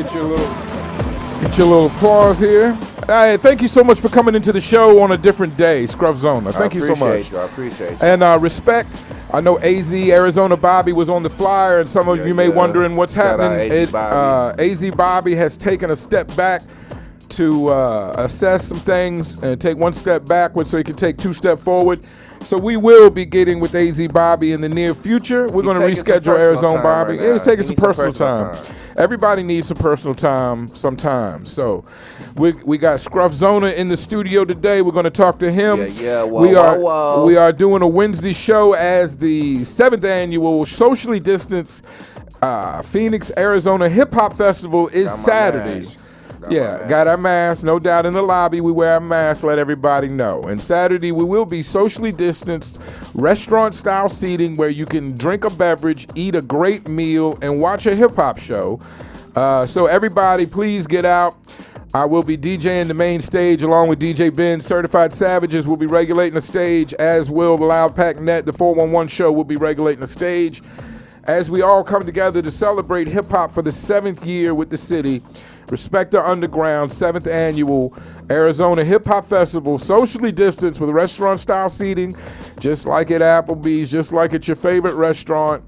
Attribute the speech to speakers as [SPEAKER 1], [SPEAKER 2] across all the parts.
[SPEAKER 1] Get your little applause here. Hey, thank you so much for coming into the show on a different day, Skruff Zona. Thank you so much.
[SPEAKER 2] I appreciate you.
[SPEAKER 1] And respect. I know AZ Arizona Bobby was on the flyer, and some of you may wondering what's happening. AZ Bobby has taken a step back to assess some things and take one step backwards so he can take two steps forward. So we will be getting with AZ Bobby in the near future. We're going to reschedule Arizona Bobby.
[SPEAKER 2] Right,
[SPEAKER 1] he's taking some personal time. Everybody needs some personal time sometimes. So we got Skruff Zona in the studio today. We're going to talk to him. We are doing a Wednesday show as the 7th annual socially distanced Phoenix, Arizona Hip Hop Festival is Saturday. Got our mask, no doubt. In the lobby, we wear our mask, let everybody know. And Saturday, we will be socially distanced, restaurant-style seating where you can drink a beverage, eat a great meal, and watch a hip-hop show. So everybody, please get out. I will be DJing the main stage along with DJ Ben. Certified Savages will be regulating the stage, as will the Loud Pack Net. The 411 show will be regulating the stage. As we all come together to celebrate hip-hop for the 7th year with the city, Respect the Underground 7th Annual Arizona Hip Hop Festival, socially distanced with restaurant-style seating, just like at Applebee's, just like at your favorite restaurant.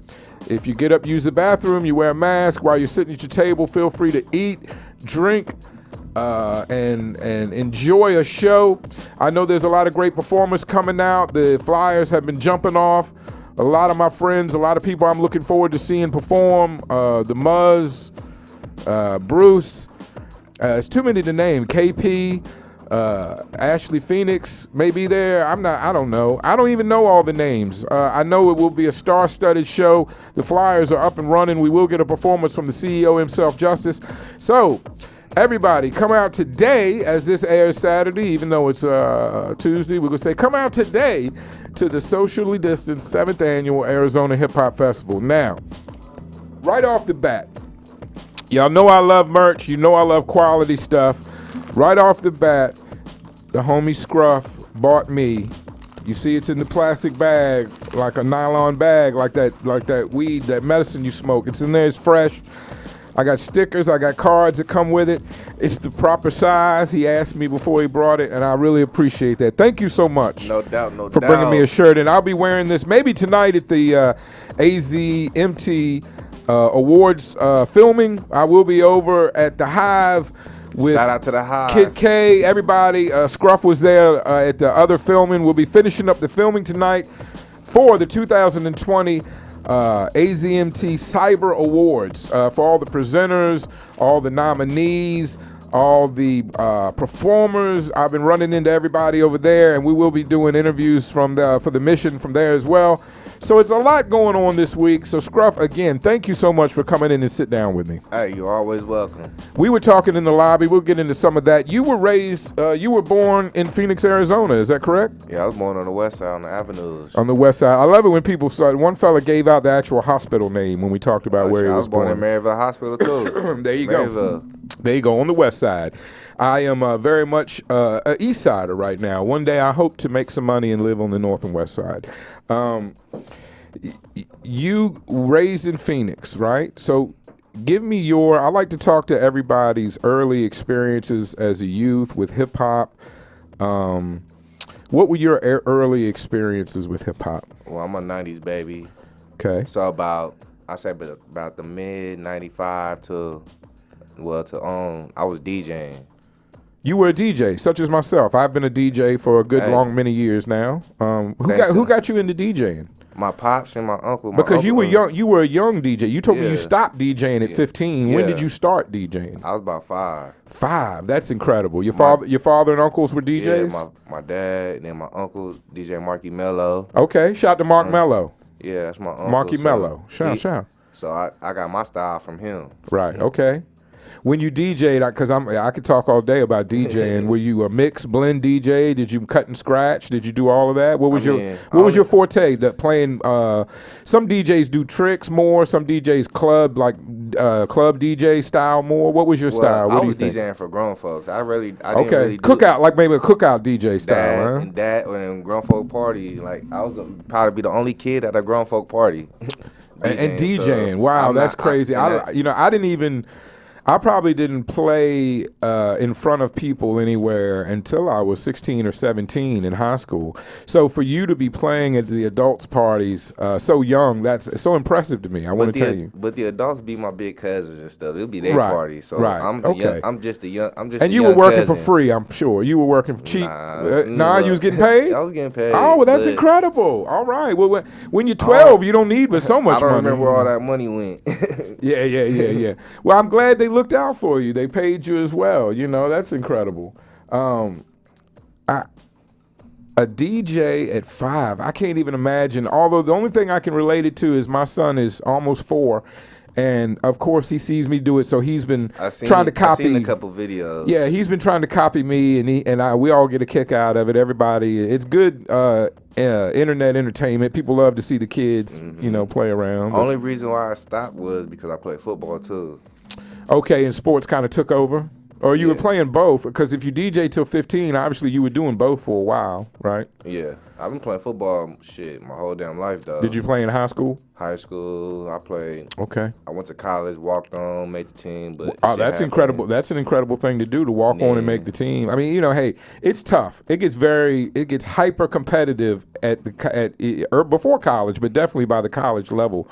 [SPEAKER 1] If you get up, use the bathroom, you wear a mask. While you're sitting at your table, feel free to eat, drink, and enjoy a show. I know there's a lot of great performers coming out. The flyers have been jumping off. A lot of my friends, a lot of people I'm looking forward to seeing perform. The Muzz, Bruce. It's too many to name. KP, Ashley Phoenix may be there. I don't know. I don't even know all the names. I know it will be a star-studded show. The flyers are up and running. We will get a performance from the CEO himself, Justice. So, everybody, come out today, as this airs Saturday, even though it's Tuesday. We're going to say, come out today to the socially distanced 7th Annual Arizona Hip Hop Festival. Now, right off the bat, y'all know I love merch. You know I love quality stuff. Right off the bat, the homie Skruff bought me. You see it's in the plastic bag, like a nylon bag, like that weed, that medicine you smoke. It's in there, it's fresh. I got stickers, I got cards that come with it. It's the proper size. He asked me before he brought it, and I really appreciate that. Thank you so much.
[SPEAKER 2] No doubt.
[SPEAKER 1] For bringing me a shirt. And I'll be wearing this maybe tonight at the AZMT Awards filming. I will be over at the Hive with
[SPEAKER 2] shout out to the Hive.
[SPEAKER 1] Kid K, everybody. Skruff was there at the other filming. We'll be finishing up the filming tonight for the 2020 AZMT Cyber Awards for all the presenters, all the nominees, all the performers. I've been running into everybody over there, and we will be doing interviews for Themission from there as well. So it's a lot going on this week. So Skruff, again, thank you so much for coming in and sit down with me.
[SPEAKER 2] Hey, you're always welcome.
[SPEAKER 1] We were talking in the lobby. We'll get into some of that. You were born in Phoenix, Arizona. Is that correct?
[SPEAKER 2] Yeah, I was born on the west side, on the avenues.
[SPEAKER 1] On the west side. I love it when people start. One fella gave out the actual hospital name when we talked about where he was born.
[SPEAKER 2] I was born in Maryville Hospital, too.
[SPEAKER 1] There you go. There you go, on the west side. I am very much an east sider right now. One day I hope to make some money and live on the north and west side. You raised in Phoenix, right? So give me I like to talk to everybody's early experiences as a youth with hip hop. What were your early experiences with hip hop?
[SPEAKER 2] Well, I'm a 90s baby.
[SPEAKER 1] Okay.
[SPEAKER 2] So about the mid 95 to I was DJing.
[SPEAKER 1] You were a DJ, such as myself. I've been a DJ for a good many years now. Who got you into DJing?
[SPEAKER 2] My pops and my uncle.
[SPEAKER 1] Because you were young. You were a young DJ. You told me you stopped DJing at 15. When did you start DJing?
[SPEAKER 2] I was about 5.
[SPEAKER 1] 5. That's incredible. Your father and uncles were DJs?
[SPEAKER 2] Yeah, my dad and then my uncle, DJ Marky Mello.
[SPEAKER 1] Okay, shout out to Mark Mello.
[SPEAKER 2] Yeah, that's my uncle.
[SPEAKER 1] Marky Mello. Shout.
[SPEAKER 2] So I got my style from him.
[SPEAKER 1] Right. Okay. When you DJ'd, because I could talk all day about DJing. Were you a mix blend DJ? Did you cut and scratch? Did you do all of that? What was your forte? Playing. Some DJs do tricks more. Some DJs club DJ style more. What was your style? What
[SPEAKER 2] I
[SPEAKER 1] do you
[SPEAKER 2] was
[SPEAKER 1] think?
[SPEAKER 2] DJing for grown folks. I didn't
[SPEAKER 1] really cookout, like maybe a cookout DJ style.
[SPEAKER 2] And that when grown folk parties, like I was probably the only kid at a grown folk party.
[SPEAKER 1] and DJing. So wow, that's crazy. I didn't even. I probably didn't play in front of people anywhere until I was 16 or 17 in high school. So for you to be playing at the adults' parties so young, that's so impressive to me. I want to tell you.
[SPEAKER 2] But the adults be my big cousins and stuff. It'll be their
[SPEAKER 1] Right,
[SPEAKER 2] parties. So
[SPEAKER 1] right,
[SPEAKER 2] I'm
[SPEAKER 1] okay.
[SPEAKER 2] I'm just a young.
[SPEAKER 1] And you were working for free, I'm sure. You were working cheap. Nah, you was getting paid?
[SPEAKER 2] I was getting paid.
[SPEAKER 1] Oh, well, that's incredible. All right. Well, when you're 12, you don't need but so much money.
[SPEAKER 2] I don't remember where all that money went.
[SPEAKER 1] Yeah. Well, I'm glad they looked out for you. They paid you as well. You know, that's incredible. A DJ at 5, I can't even imagine. Although the only thing I can relate it to is my son is almost 4. And of course, he sees me do it, so he's been trying to copy.
[SPEAKER 2] I've seen a couple videos.
[SPEAKER 1] Yeah, he's been trying to copy me, and we all get a kick out of it. Everybody, it's good internet entertainment. People love to see the kids, play around.
[SPEAKER 2] Only reason why I stopped was because I played football too.
[SPEAKER 1] Okay, and sports kind of took over. Or you were playing both, because if you DJ till 15, obviously you were doing both for a while, right?
[SPEAKER 2] Yeah, I've been playing football, my whole damn life, though.
[SPEAKER 1] Did you play in high school?
[SPEAKER 2] High school, I played.
[SPEAKER 1] Okay.
[SPEAKER 2] I went to college, walked on, made the team, but
[SPEAKER 1] that's incredible. That's an incredible thing to do, to walk on and make the team. I mean, hey, it's tough. It gets hyper competitive before college, but definitely by the college level.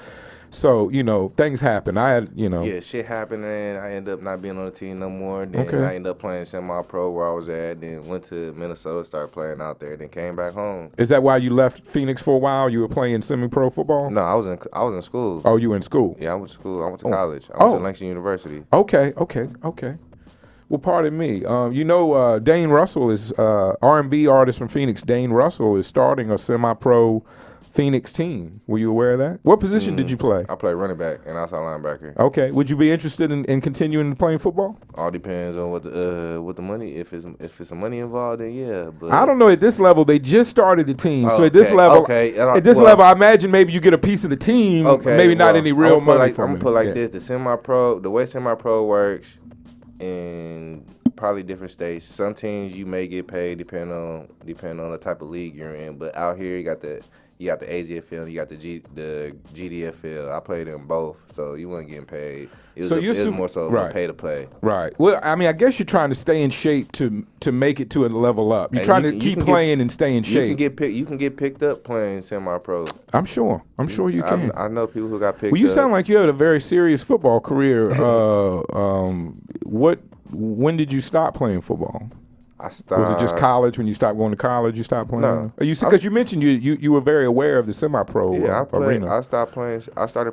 [SPEAKER 1] So, things happen. I had,
[SPEAKER 2] Yeah, shit happened, and I ended up not being on the team no more. Then I ended up playing semi-pro where I was at, then went to Minnesota, started playing out there, then came back home.
[SPEAKER 1] Is that why you left Phoenix for a while? You were playing semi-pro football?
[SPEAKER 2] No, I was in school.
[SPEAKER 1] Oh, you were in school?
[SPEAKER 2] Yeah, I went to school. I went to college. I went to Langston University.
[SPEAKER 1] Okay. Well, pardon me. Dane Russell is R&B artist from Phoenix. Dane Russell is starting a semi-pro Phoenix team. Were you aware of that? What position did you play?
[SPEAKER 2] I played running back and outside linebacker.
[SPEAKER 1] Okay. Would you be interested in continuing playing football?
[SPEAKER 2] All depends on what the money. If it's some money involved, then yeah. But
[SPEAKER 1] I don't know. At this level, they just started the team, so at this level, level, I imagine maybe you get a piece of the team. Okay. Maybe not any real money from it.
[SPEAKER 2] I'm gonna put like this: the way semi-pro works, in probably different states. Some teams you may get paid depending on the type of league you're in, but out here you got the AZFL, you got the GDFL. I played in both, so you weren't getting paid. It was more so pay to play.
[SPEAKER 1] Right. Well, I mean, I guess you're trying to stay in shape to make it to a level up. You're trying to keep playing and stay in shape.
[SPEAKER 2] You can get picked up playing semi-pro.
[SPEAKER 1] I'm sure you can.
[SPEAKER 2] I know people who got picked up.
[SPEAKER 1] Well, you sound like you had a very serious football career. When did you stop playing football? Was it just college? When you stopped going to college, you stopped playing? No. Because you mentioned you were very aware of the semi-pro arena.
[SPEAKER 2] I started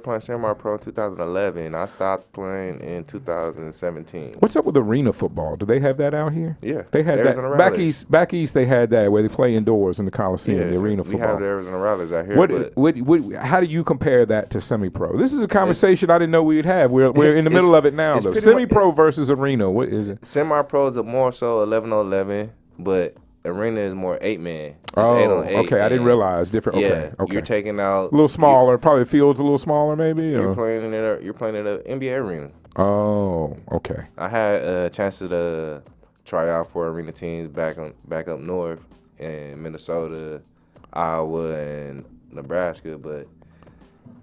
[SPEAKER 2] playing semi-pro in 2011. I stopped playing in 2017.
[SPEAKER 1] What's up with arena football? Do they have that out here?
[SPEAKER 2] Yeah.
[SPEAKER 1] They had that. Back east, they had that where they play indoors in the Coliseum, the arena football.
[SPEAKER 2] We have the Arizona Rallies out here.
[SPEAKER 1] How do you compare that to semi-pro? This is a conversation I didn't know we'd have. We're in the middle of it now, though. Semi-pro versus arena, what is it?
[SPEAKER 2] Semi-pro is more so 11-on-11. But arena is more 8-man. It's 8-on-8.
[SPEAKER 1] Okay. I didn't realize different.
[SPEAKER 2] Yeah,
[SPEAKER 1] okay.
[SPEAKER 2] You're taking out
[SPEAKER 1] a little smaller. Probably the field's a little smaller, maybe.
[SPEAKER 2] You're playing in an NBA arena.
[SPEAKER 1] Oh, okay.
[SPEAKER 2] I had a chance to try out for arena teams back up north in Minnesota, Iowa, and Nebraska, but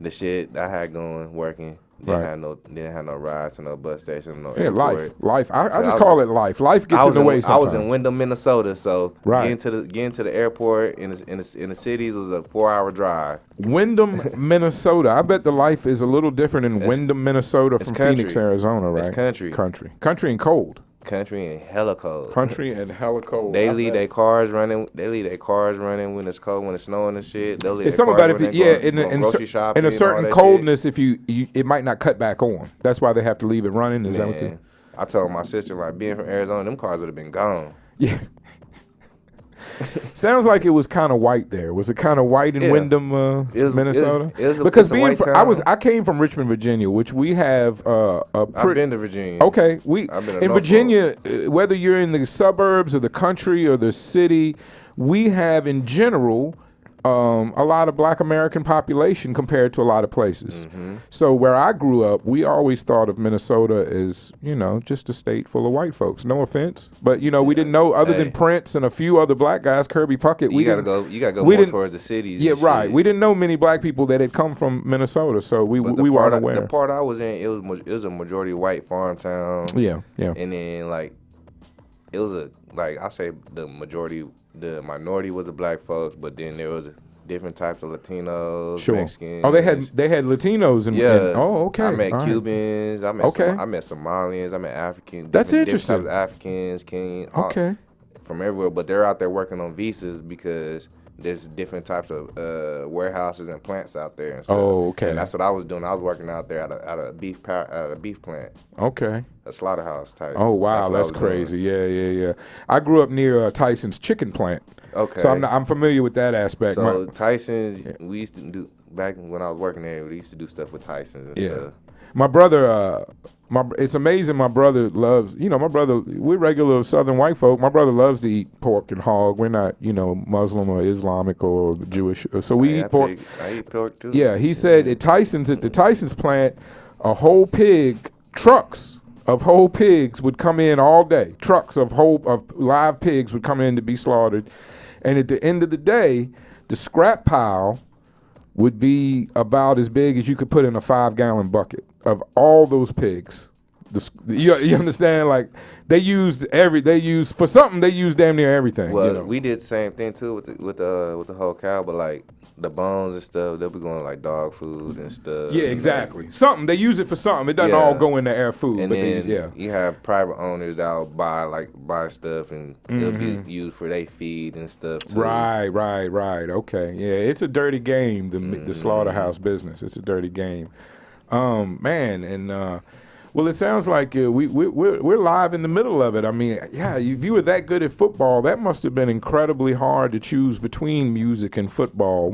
[SPEAKER 2] the shit I had working. Didn't have no rides to no bus station, no airport.
[SPEAKER 1] Life. I just call it life. Life gets in the way sometimes.
[SPEAKER 2] I was in Windham, Minnesota, so getting to the airport in the cities was a 4-hour drive.
[SPEAKER 1] Windham, Minnesota. I bet the life is a little different in Windham, Minnesota from Phoenix, Arizona, right?
[SPEAKER 2] It's country
[SPEAKER 1] and cold.
[SPEAKER 2] Country and hella cold.
[SPEAKER 1] Country and hella cold.
[SPEAKER 2] They leave their cars running. when it's cold, when it's snowing and shit. They'll leave
[SPEAKER 1] it's something about in a certain coldness,
[SPEAKER 2] shit.
[SPEAKER 1] if it might not cut back on. That's why they have to leave it running. Is that what you?
[SPEAKER 2] I told my sister, like, being from Arizona, them cars would have been gone.
[SPEAKER 1] Yeah. Sounds like it was kind of white there. Was it kind of white in Windham, Minnesota? Because I came from Richmond, Virginia, which we have
[SPEAKER 2] I've been to Virginia.
[SPEAKER 1] Okay, in Virginia, whether you're in the suburbs or the country or the city, we have in general a lot of Black American population compared to a lot of places. So where I grew up, we always thought of Minnesota as, just a state full of white folks. No offense, but we didn't know other than Prince and a few other black guys, Kirby Puckett.
[SPEAKER 2] You gotta go more towards the cities.
[SPEAKER 1] Yeah, right. We didn't know many black people that had come from Minnesota, so we weren't aware.
[SPEAKER 2] The part I was in, it was a majority white farm town.
[SPEAKER 1] Yeah.
[SPEAKER 2] And then it was I say the minority was the black folks, but then there was different types of Latinos, Mexicans.
[SPEAKER 1] Oh, they had Latinos and okay.
[SPEAKER 2] I met Cubans. I met Somalians. I met Africans.
[SPEAKER 1] That's interesting.
[SPEAKER 2] Different types of Africans,
[SPEAKER 1] Kenyan,
[SPEAKER 2] from everywhere. But they're out there working on visas because there's different types of warehouses and plants out there and stuff.
[SPEAKER 1] Oh, okay.
[SPEAKER 2] And that's what I was doing. I was working out there at a beef plant.
[SPEAKER 1] Okay.
[SPEAKER 2] A slaughterhouse type.
[SPEAKER 1] Oh wow, that's crazy. Yeah. I grew up near Tyson's chicken plant.
[SPEAKER 2] Okay.
[SPEAKER 1] So I'm familiar with that aspect.
[SPEAKER 2] So Tyson's, we used to do back when I was working there. We used to do stuff with Tyson's and stuff.
[SPEAKER 1] My brother, it's amazing. My brother loves. We're regular Southern white folk. My brother loves to eat pork and hog. We're not, Muslim or Islamic or Jewish. So we eat pork.
[SPEAKER 2] I eat pork too.
[SPEAKER 1] Yeah, he said at the Tyson's plant, trucks of whole pigs would come in all day. Trucks of live pigs would come in to be slaughtered. And at the end of the day, the scrap pile would be about as big as you could put in a 5-gallon bucket of all those pigs. You understand? Like they used for something. They used damn near everything.
[SPEAKER 2] Well, we did the same thing too with the whole cow, but like the bones and stuff, they'll be going like dog food and stuff.
[SPEAKER 1] Yeah, exactly. Something they use it for something. It doesn't all go into air food.
[SPEAKER 2] And then you have private owners that'll buy stuff and it'll be used for their feed and stuff too.
[SPEAKER 1] Right. Okay. Yeah, it's a dirty game. The slaughterhouse business. It's a dirty game. Man, and well, it sounds like we're live in the middle of it. I mean, if you were that good at football, that must have been incredibly hard to choose between music and football.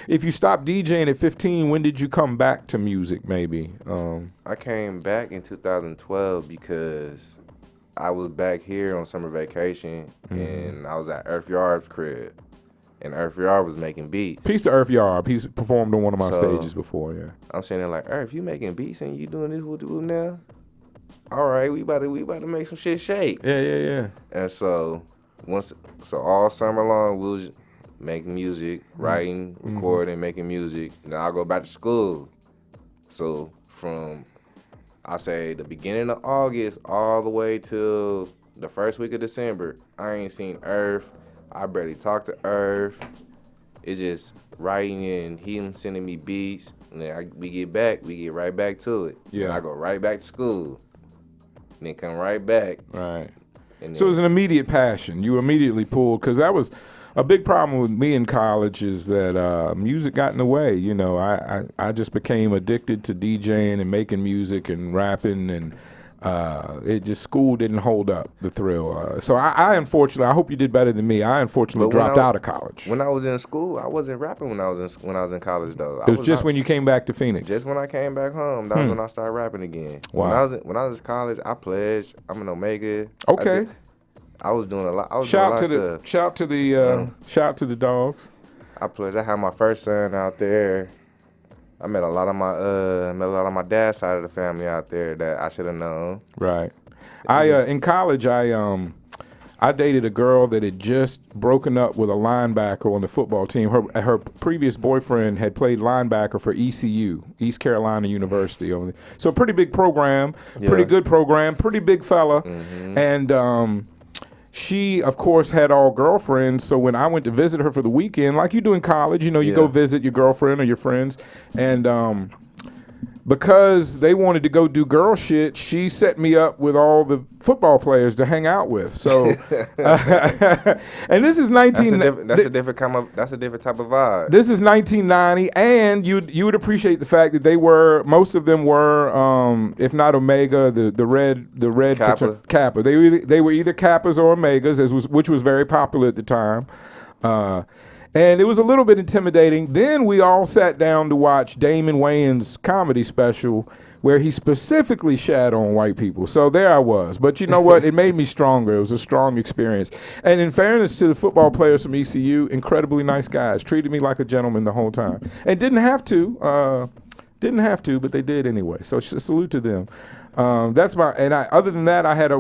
[SPEAKER 1] If you stopped DJing at 15, when did you come back to music? Maybe.
[SPEAKER 2] I came back in 2012 because I was back here on summer vacation and I was at Earth Yard's crib. And Earth Yard was making beats.
[SPEAKER 1] Peace to Earth Yard. He's performed on one of my stages before, yeah.
[SPEAKER 2] I'm saying like, Earth, you making beats and you doing this with now? All right, we about to make some shit shake.
[SPEAKER 1] Yeah.
[SPEAKER 2] And so all summer long we was making music, writing, recording, making music. Then I'll go back to school. So from I say the beginning of August all the way till the first week of December, I ain't seen Earth. I barely talk to Earth. It's just writing and him sending me beats. And then we get right back to it. Yeah. And I go right back to school. And then come right back.
[SPEAKER 1] Right. So it was an immediate passion. You immediately pulled, because that was a big problem with me in college is that music got in the way. I just became addicted to DJing and making music and rapping, and school didn't hold up the thrill. So I unfortunately, I hope you did better than me. I unfortunately dropped out of college.
[SPEAKER 2] When I was in school, I wasn't rapping when I was in college though.
[SPEAKER 1] It was just when you came back to Phoenix.
[SPEAKER 2] Just when I came back home, that was when I started rapping again. Wow. When I was in college, I pledged. I'm an Omega.
[SPEAKER 1] Okay.
[SPEAKER 2] I was doing a lot.
[SPEAKER 1] Shout to the dogs.
[SPEAKER 2] I pledged. I had my first son out there. I met a lot of my dad's side of the family out there that I should have known. Right.
[SPEAKER 1] In college I dated a girl that had just broken up with a linebacker on the football team. Her previous boyfriend had played linebacker for ECU, East Carolina University. So pretty big program, pretty good program, pretty big fella. And she, of course, had all girlfriends, so when I went to visit her for the weekend, like you do in college, you go visit your girlfriend or your friends, and because they wanted to go do girl shit, she set me up with all the football players to hang out with. So, and this is 19.
[SPEAKER 2] That's a different type of vibe.
[SPEAKER 1] This is 1990, and you would appreciate the fact that most of them were, if not Omega, the red
[SPEAKER 2] Kappa.
[SPEAKER 1] Kappa. They were either Kappas or Omegas, which was very popular at the time. And it was a little bit intimidating. Then we all sat down to watch Damon Wayans' comedy special where he specifically shat on white people. So there I was. But you know what? It made me stronger. It was a strong experience. And in fairness to the football players from ECU, incredibly nice guys. Treated me like a gentleman the whole time. And didn't have to. But they did anyway. So salute to them. That's my. And other than that, I had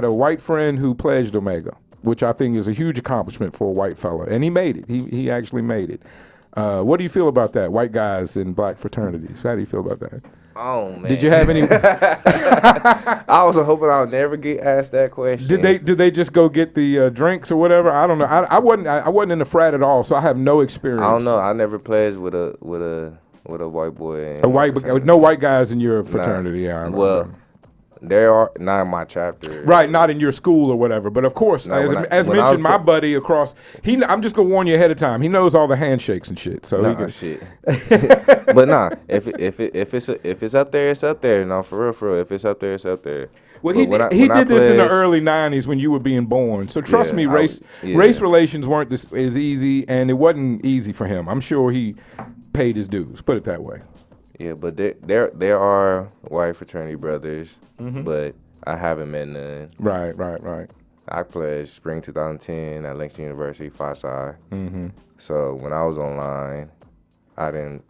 [SPEAKER 1] a white friend who pledged Omega, which I think is a huge accomplishment for a white fella. And he made it. He actually made it. What do you feel about that? White guys in black fraternities. How do you feel about that?
[SPEAKER 2] Oh man!
[SPEAKER 1] Did you have any?
[SPEAKER 2] I was hoping I would never get asked that question.
[SPEAKER 1] Did they just go get the drinks or whatever? I don't know. I wasn't in the frat at all, so I have no experience.
[SPEAKER 2] I don't know. I never pledged with a white boy.
[SPEAKER 1] No white guys in your fraternity. Nah.
[SPEAKER 2] Well, there are not in my chapter.
[SPEAKER 1] Right, not in your school or whatever. But of course, as mentioned, my buddy across. I'm just gonna warn you ahead of time. He knows all the handshakes and shit. So
[SPEAKER 2] shit. But nah, if it's up there, it's up there. No, for real. If it's up there, it's up there.
[SPEAKER 1] Well, he did this in the early '90s when you were being born. So trust me, race relations weren't as easy, and it wasn't easy for him. I'm sure he paid his dues. Put it that way.
[SPEAKER 2] Yeah, but there are white fraternity brothers, but I haven't met none.
[SPEAKER 1] Right.
[SPEAKER 2] I pledged spring 2010 at Langston University, Phi Psi. So when I was online, I didn't.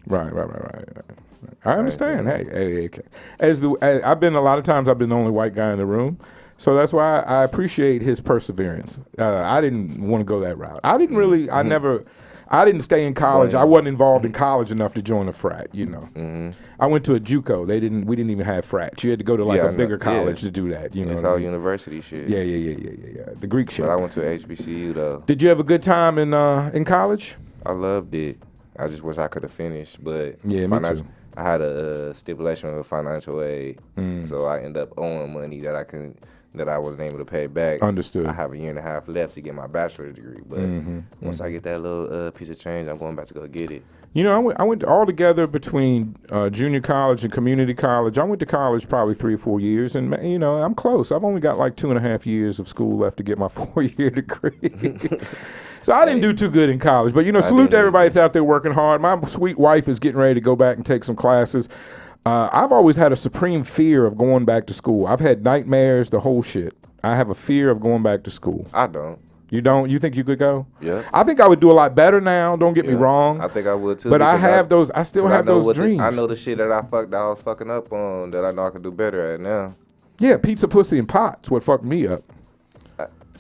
[SPEAKER 1] Right. I understand. Hey. I've been a lot of times. I've been the only white guy in the room, so that's why I appreciate his perseverance. I didn't want to go that route. I didn't really. I didn't stay in college. I wasn't involved in college enough to join a frat, you know. I went to a JUCO. We didn't even have frats. You had to go to a bigger college to do that, you know.
[SPEAKER 2] It's all university shit.
[SPEAKER 1] Yeah. The Greek shit.
[SPEAKER 2] But I went to HBCU though.
[SPEAKER 1] Did you have a good time in college?
[SPEAKER 2] I loved it. I just wish I could have finished, but
[SPEAKER 1] yeah, me too.
[SPEAKER 2] I had a stipulation of financial aid, so I ended up owing money that I wasn't able to pay back.
[SPEAKER 1] Understood.
[SPEAKER 2] I have a year and a half left to get my bachelor's degree, but once I get that little piece of change, I'm going back to go get it.
[SPEAKER 1] You know, I went all together between junior college and community college. I went to college probably 3 or 4 years, and you know, I'm close. I've only got like 2.5 years of school left to get my 4-year degree. So I didn't do too good in college, but you know, salute to everybody that's out there working hard. My sweet wife is getting ready to go back and take some classes. I've always had a supreme fear of going back to school. I've had nightmares, the whole shit. I have a fear of going back to school.
[SPEAKER 2] I don't.
[SPEAKER 1] You don't? You think you could go?
[SPEAKER 2] Yeah.
[SPEAKER 1] I think I would do a lot better now. Don't get me wrong.
[SPEAKER 2] I think I would too.
[SPEAKER 1] But I still have those dreams.
[SPEAKER 2] I know the shit that I was fucking up on that I know I could do better at now.
[SPEAKER 1] Yeah, pizza, pussy, and pots. What fucked me up.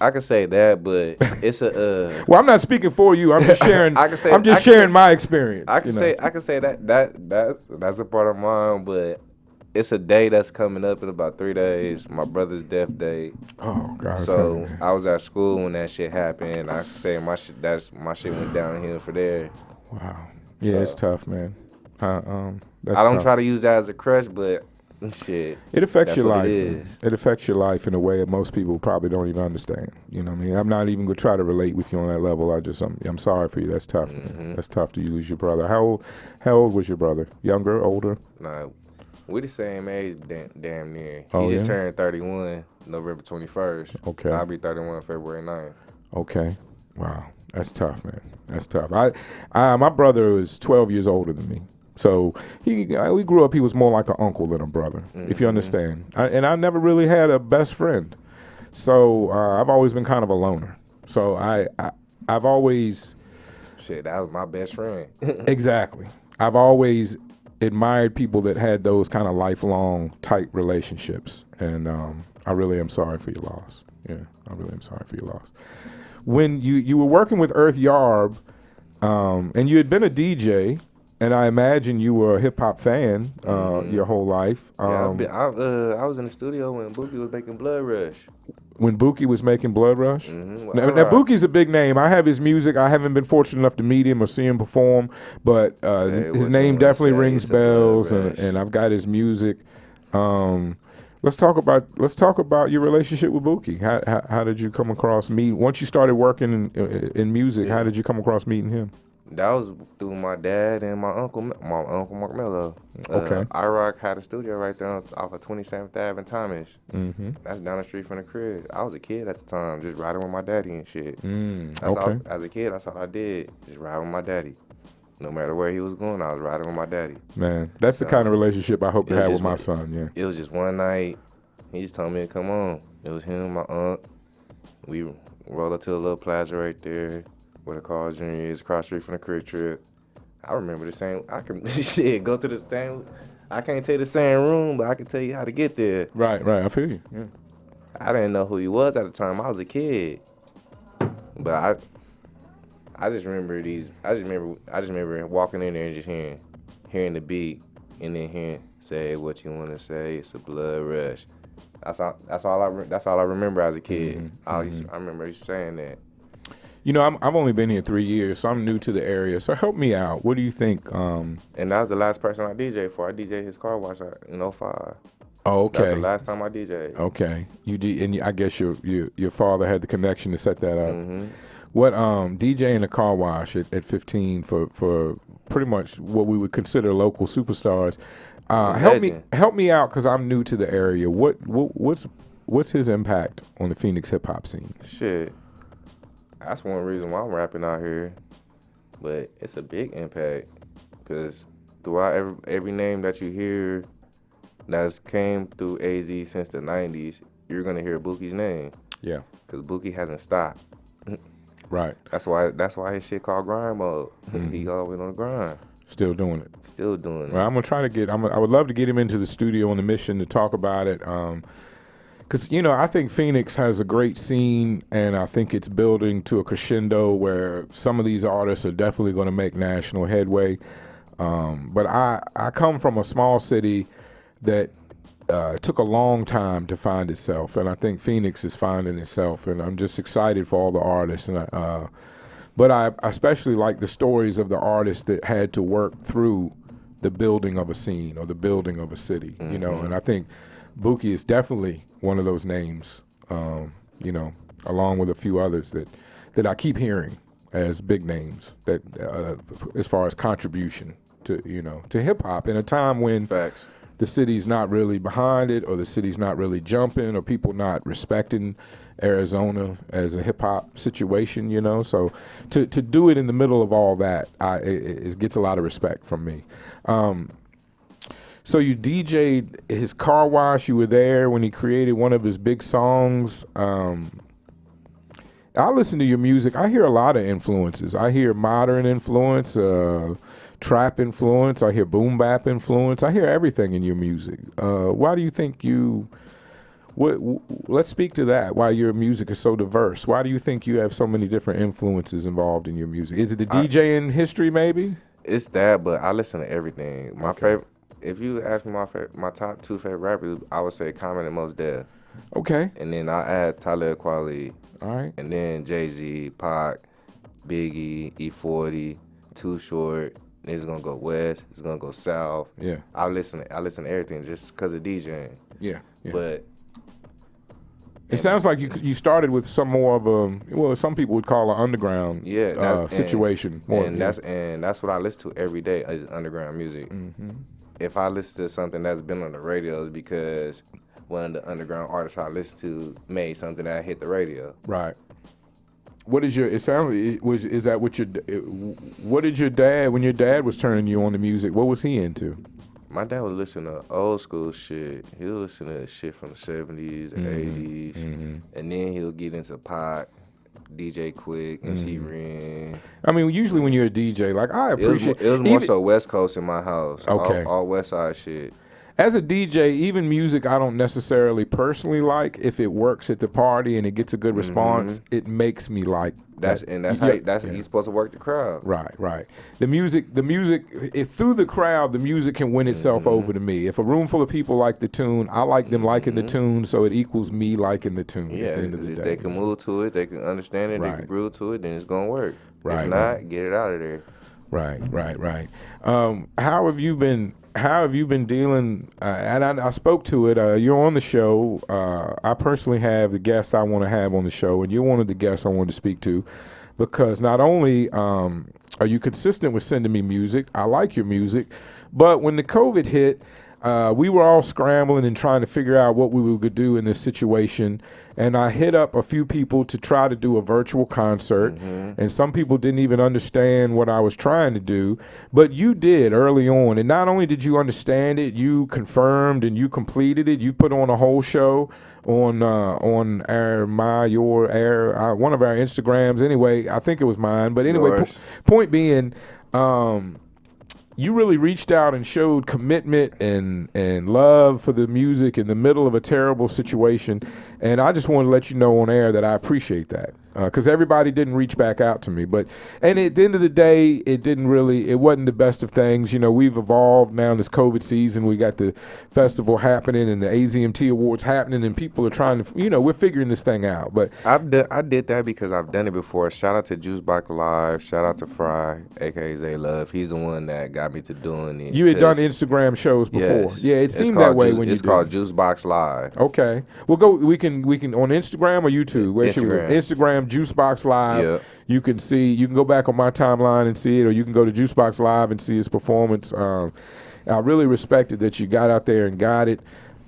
[SPEAKER 2] I can say that, but it's a.
[SPEAKER 1] Well, I'm not speaking for you. I'm just sharing. I'm just sharing my experience.
[SPEAKER 2] I can say that's a part of mine, but it's a day that's coming up in about 3 days. My brother's death day.
[SPEAKER 1] Oh God!
[SPEAKER 2] So I was at school when that shit happened. I can say my shit went downhill for there.
[SPEAKER 1] Wow. Yeah, it's tough, man. I
[SPEAKER 2] don't try to use that as a crutch, but. Shit.
[SPEAKER 1] It affects your life. It affects your life in a way that most people probably don't even understand. You know what I mean? I'm not even gonna try to relate with you on that level. I'm sorry for you. That's tough. Man. That's tough to lose your brother. How old was your brother? Younger, older?
[SPEAKER 2] Nah, we the same age, damn near.
[SPEAKER 1] Oh,
[SPEAKER 2] he just turned 31 November 21st.
[SPEAKER 1] Okay.
[SPEAKER 2] I'll be 31 February 9th.
[SPEAKER 1] Okay. Wow. That's tough, man. That's tough. My brother is 12 years older than me. So we grew up. He was more like an uncle than a brother, if you understand. And I never really had a best friend, so I've always been kind of a loner. So I've always
[SPEAKER 2] that was my best friend.
[SPEAKER 1] Exactly. I've always admired people that had those kind of lifelong tight relationships, and I really am sorry for your loss. Yeah, I really am sorry for your loss. When you were working with Earth Yarb, and you had been a DJ. And I imagine you were a hip hop fan your whole life.
[SPEAKER 2] I was in the studio when Bookie was making Blood Rush.
[SPEAKER 1] When Bookie was making Blood Rush? Now Bookie's a big name. I have his music. I haven't been fortunate enough to meet him or see him perform, but his name definitely rings bells, and I've got his music. Let's talk about your relationship with Bookie. How did you come across me once you started working in music? How did you come across meeting him?
[SPEAKER 2] That was through my dad and my uncle Mark Mello.
[SPEAKER 1] Okay.
[SPEAKER 2] iRock had a studio right there off of 27th Ave and Thomas. That's down the street from the crib. I was a kid at the time, just riding with my daddy and shit. As a kid, that's all I did, just ride with my daddy. No matter where he was going, I was riding with my daddy.
[SPEAKER 1] Man, that's the kind of relationship I hope to have with my son. Yeah.
[SPEAKER 2] It was just one night. He just told me to come on. It was him, my aunt. We rolled up to a little plaza right there where the Carl Jr. is, across the street from the Crick Trip. I remember the same. I can go to the same. I can't tell you the same room, but I can tell you how to get there.
[SPEAKER 1] Right. I feel you. Yeah.
[SPEAKER 2] I didn't know who he was at the time. I was a kid, but I just remember these. I just remember walking in there and just hearing the beat, and then hearing say what you want to say. It's a blood rush. That's all I remember as a kid. I remember saying that.
[SPEAKER 1] You know, I've only been here 3 years, so I'm new to the area. So help me out. What do you think?
[SPEAKER 2] And that was the last person I DJ'd for. I DJ'd his car wash in 05.
[SPEAKER 1] Oh, okay.
[SPEAKER 2] That's the last time I DJ'd.
[SPEAKER 1] Okay. And I guess your father had the connection to set that up. What DJing a car wash at 15 for pretty much what we would consider local superstars. Help me out because I'm new to the area. What's his impact on the Phoenix hip hop scene?
[SPEAKER 2] Shit. That's one reason why I'm rapping out here, but it's a big impact because throughout every name that you hear that's came through AZ since the 90s, you're gonna hear Bookie's name. Yeah, because Bookie hasn't stopped.
[SPEAKER 1] Right.
[SPEAKER 2] That's why his shit called grind mode. He always on the grind.
[SPEAKER 1] Still doing it.
[SPEAKER 2] Well,
[SPEAKER 1] I'm gonna try to I would love to get him into the studio on the mission to talk about it. Because, I think Phoenix has a great scene, and I think it's building to a crescendo where some of these artists are definitely going to make national headway. But I come from a small city that took a long time to find itself, and I think Phoenix is finding itself, and I'm just excited for all the artists. But I especially like the stories of the artists that had to work through the building of a scene or the building of a city, and I think Bookie is definitely one of those names, along with a few others that I keep hearing as big names that as far as contribution to hip hop in a time when
[SPEAKER 2] Facts.
[SPEAKER 1] The city's not really behind it, or the city's not really jumping, or people not respecting Arizona as a hip hop situation, So to do it in the middle of all that, it gets a lot of respect from me. So you DJ'd his car wash. You were there when he created one of his big songs. I listen to your music. I hear a lot of influences. I hear modern influence, trap influence. I hear boom bap influence. I hear everything in your music. Why do you think let's speak to that, why your music is so diverse. Why do you think you have so many different influences involved in your music? Is it the DJing history maybe?
[SPEAKER 2] It's that, but I listen to everything. My favorite. If you ask me my top 2 favorite rappers, I would say Common and Mos Def.
[SPEAKER 1] Okay.
[SPEAKER 2] And then I add Talib Kweli.
[SPEAKER 1] All right.
[SPEAKER 2] And then Jay-Z, Pac, Biggie, E40, Too Short. And it's gonna go west. It's gonna go south.
[SPEAKER 1] Yeah.
[SPEAKER 2] I listen to everything just because of DJing.
[SPEAKER 1] Yeah.
[SPEAKER 2] But
[SPEAKER 1] it sounds like you started with some more of some people would call an underground situation.
[SPEAKER 2] That's what I listen to every day is underground music.
[SPEAKER 1] Mm-hmm.
[SPEAKER 2] If I listen to something that's been on the radio, it's because one of the underground artists I listen to made something that hit the radio.
[SPEAKER 1] Right. What did your dad, when your dad was turning you on to music, what was he into?
[SPEAKER 2] My dad was listening to old school shit. He was listening to shit from the 70s, the 80s, and then he'll get into Pac, DJ Quick, MC Ren.
[SPEAKER 1] I mean, usually when you're a DJ, like I appreciate
[SPEAKER 2] it was more so West Coast in my house.
[SPEAKER 1] Okay.
[SPEAKER 2] All West Side shit.
[SPEAKER 1] As a DJ, even music I don't necessarily personally like, if it works at the party and it gets a good response, it makes me like
[SPEAKER 2] that's he's supposed to work the crowd.
[SPEAKER 1] Right. The music, through the crowd, the music can win itself over to me. If a room full of people like the tune, I like them liking the tune, so it equals me liking the tune.
[SPEAKER 2] Yeah,
[SPEAKER 1] at the end of the day.
[SPEAKER 2] They can move to it, they can understand it, they can groove to it, then it's gonna work.
[SPEAKER 1] Right.
[SPEAKER 2] If not, get it out of there.
[SPEAKER 1] Right. How have you been dealing? And I spoke to it. You're on the show. I personally have the guest I want to have on the show, and you're one of the guests I wanted to speak to, because not only are you consistent with sending me music, I like your music, but when the COVID hit, we were all scrambling and trying to figure out what we could do in this situation. And I hit up a few people to try to do a virtual concert. And some people didn't even understand what I was trying to do. But you did early on. And not only did you understand it, you confirmed and you completed it. You put on a whole show on one of our Instagrams. Anyway, I think it was mine. But anyway, point being, you really reached out and showed commitment and love for the music in the middle of a terrible situation. And I just want to let you know on air that I appreciate that. Because everybody didn't reach back out to me. And at the end of the day, it wasn't the best of things. You know, we've evolved now in this COVID season. We got the festival happening and the AZMT Awards happening, and people are trying to, we're figuring this thing out. But
[SPEAKER 2] I did that because I've done it before. Shout out to Juicebox Live. Shout out to Fry, a.k.a. Zay Love. He's the one that got me to doing it.
[SPEAKER 1] You had done Instagram shows before.
[SPEAKER 2] Yes,
[SPEAKER 1] yeah, it seemed that way when you did.
[SPEAKER 2] It's called Juicebox Live.
[SPEAKER 1] Okay. We can on Instagram or YouTube? Where should we go? Instagram, Juicebox Live.
[SPEAKER 2] Yep.
[SPEAKER 1] You can go back on my timeline and see it, or you can go to Juicebox Live and see his performance. I really respected that you got out there and got it.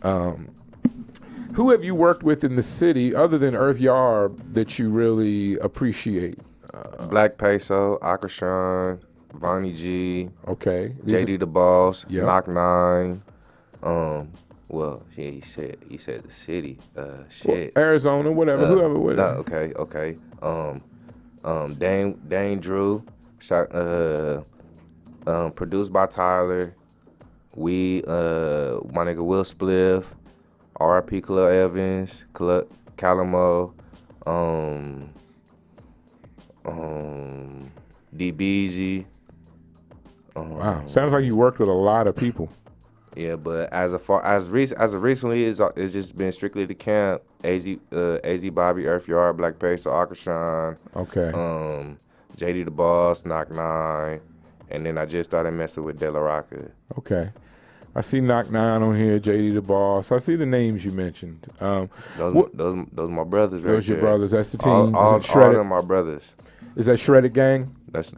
[SPEAKER 1] Who have you worked with in the city other than Earth Yarb that you really appreciate?
[SPEAKER 2] Black Peso, Akashan, Vonnie G.
[SPEAKER 1] Okay.
[SPEAKER 2] JD the Boss,
[SPEAKER 1] Yep.
[SPEAKER 2] Knock 9. Well, yeah, he said the city. Shit.
[SPEAKER 1] Well, Arizona, whatever, whoever.
[SPEAKER 2] No, okay. Dane Drew, produced by Tyler. My nigga Will Spliff, R.I.P. Club Evans, Calamo, DBZ.
[SPEAKER 1] Wow, sounds like you worked with a lot of people.
[SPEAKER 2] Yeah, but as of recently, it's just been strictly the camp. AZ Bobby, Earth Yard, Black Peso, Akashan.
[SPEAKER 1] Okay.
[SPEAKER 2] JD the Boss, Knock 9, and then I just started messing with De La Rocca.
[SPEAKER 1] Okay. I see Knock 9 on here, JD the Boss. I see the names you mentioned.
[SPEAKER 2] Those are my brothers right
[SPEAKER 1] Those your
[SPEAKER 2] there.
[SPEAKER 1] brothers. That's the team.
[SPEAKER 2] All of them are my brothers.
[SPEAKER 1] Is that Shredded Gang?
[SPEAKER 2] That's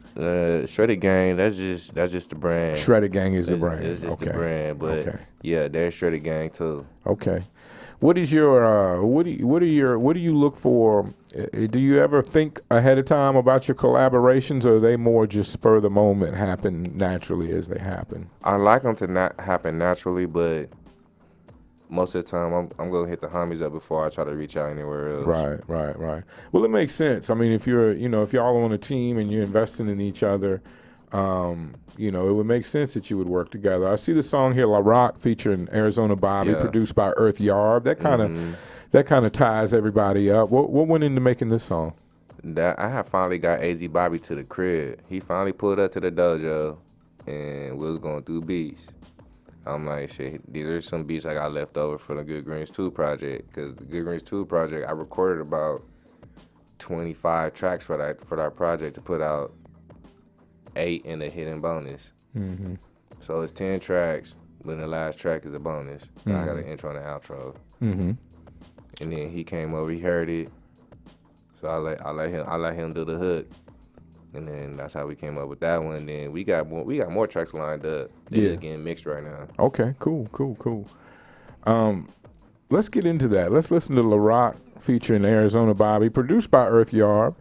[SPEAKER 2] Shredded Gang. That's just the brand.
[SPEAKER 1] Shredded Gang is the brand.
[SPEAKER 2] It's just the brand, but yeah, they're Shredded Gang too.
[SPEAKER 1] Okay. What is your what do you look for? Do you ever think ahead of time about your collaborations, or are they more just spur of the moment, happen naturally as they happen?
[SPEAKER 2] I like them to not happen naturally, but most of the time I'm gonna hit the homies up before I try to reach out anywhere else.
[SPEAKER 1] Right. Well, it makes sense. I mean, if y'all on a team and you're investing in each other, it would make sense that you would work together. I see the song here, La Rock, featuring Arizona Bobby, produced by Earth Yarb. That kind of ties everybody up. What went into making this song?
[SPEAKER 2] That I have finally got AZ Bobby to the crib. He finally pulled up to the dojo, and we was going through beats. I'm like, shit, these are some beats I got left over for the Good Greens 2 project. Because the Good Greens 2 project, I recorded about 25 tracks for that project to put out 8 in the hidden bonus. Mm-hmm. So it's 10 tracks, but the last track is a bonus. Mm-hmm. I got an intro and an outro. Mm-hmm. And then he came over, he heard it. So I let him do the hook. And then that's how we came up with that one. And then we got more tracks lined up. They're just getting mixed right now.
[SPEAKER 1] Okay, cool. Let's get into that. Let's listen to La Rock featuring Arizona Bobby, produced by Earth Yarb,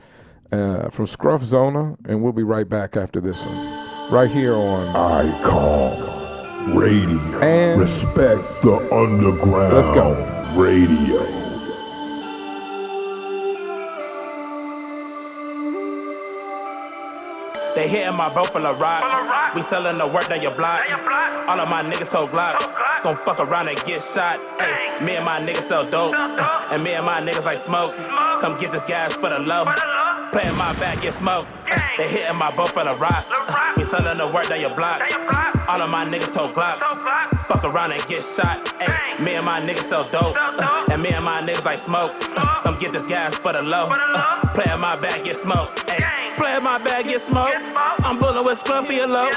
[SPEAKER 1] from Skruff Zona, and we'll be right back after this one. Right here on
[SPEAKER 3] Icon Radio.
[SPEAKER 1] And
[SPEAKER 3] respect the underground.
[SPEAKER 1] Let's go.
[SPEAKER 3] Radio.
[SPEAKER 4] They hitting my bro for La Rock. We selling the work that you block. All of my niggas told Glocks. Gon' fuck around and get shot. Ay, me and my niggas sell dope. And me and my niggas like smoke. Come get this gas for the low. Play in my bag, get smoke. They hitting my boat for La Rock. We selling the work that you block. All of my niggas told Glocks. Fuck around and get shot. Ay, me and my niggas sell dope. And me and my niggas like smoke. Come get this gas for the low. Play in my bag, get smoke. Ay, play in my bag, get smoke. I'm bullin' with Skruff for your low.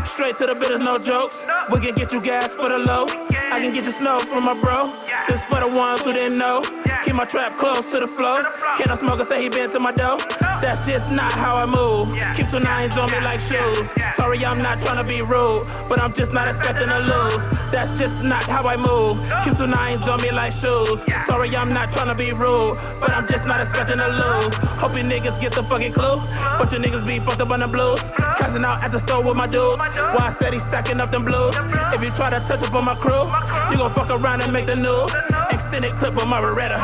[SPEAKER 4] Straight to the business, no jokes. We can get you gas for the low. I can get you snow from my bro. This for the ones who didn't know. Keep my trap close to the floor. Can I smoke and say he been to my door? That's just not how I move. Keep 2 nines on me like shoes. Sorry, I'm not trying to be rude, but I'm just not expecting to lose. That's just not how I move. Keep 2 nines on me like shoes. Sorry, I'm not trying to be rude, but I'm just not expecting to lose. Hope you niggas get the fucking clue. But you niggas be fucked up on the blues. Cashing out at the store with my dudes, while I steady stacking up them blues. If you try to touch up on my crew, you gon' fuck around and make the news. Extended clip of my Beretta.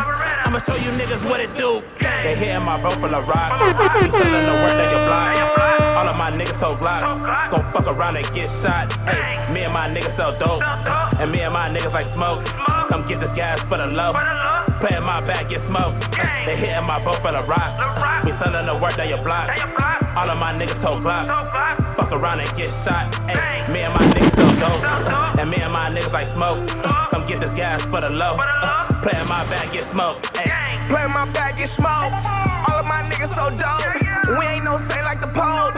[SPEAKER 4] I'ma show you niggas what it do. They hitting my bro full of rock. We selling the word that you block. All of my niggas told blocks. Gon' fuck around and get shot. Ay, me and my niggas sell dope. And me and my niggas like smoke. Come get this gas for the low. Playing my back, get smoked. They hitting my bro full of rock. We selling the word that you block. All of my niggas told blocks. Fuck around and get shot. Ay, me and my niggas sell dope. And me and my niggas like smoke. Come get this gas for the low. Playing my back, get smoked.
[SPEAKER 5] Playing my back, get smoked. All of my niggas so dope. We ain't no saint like the Pope.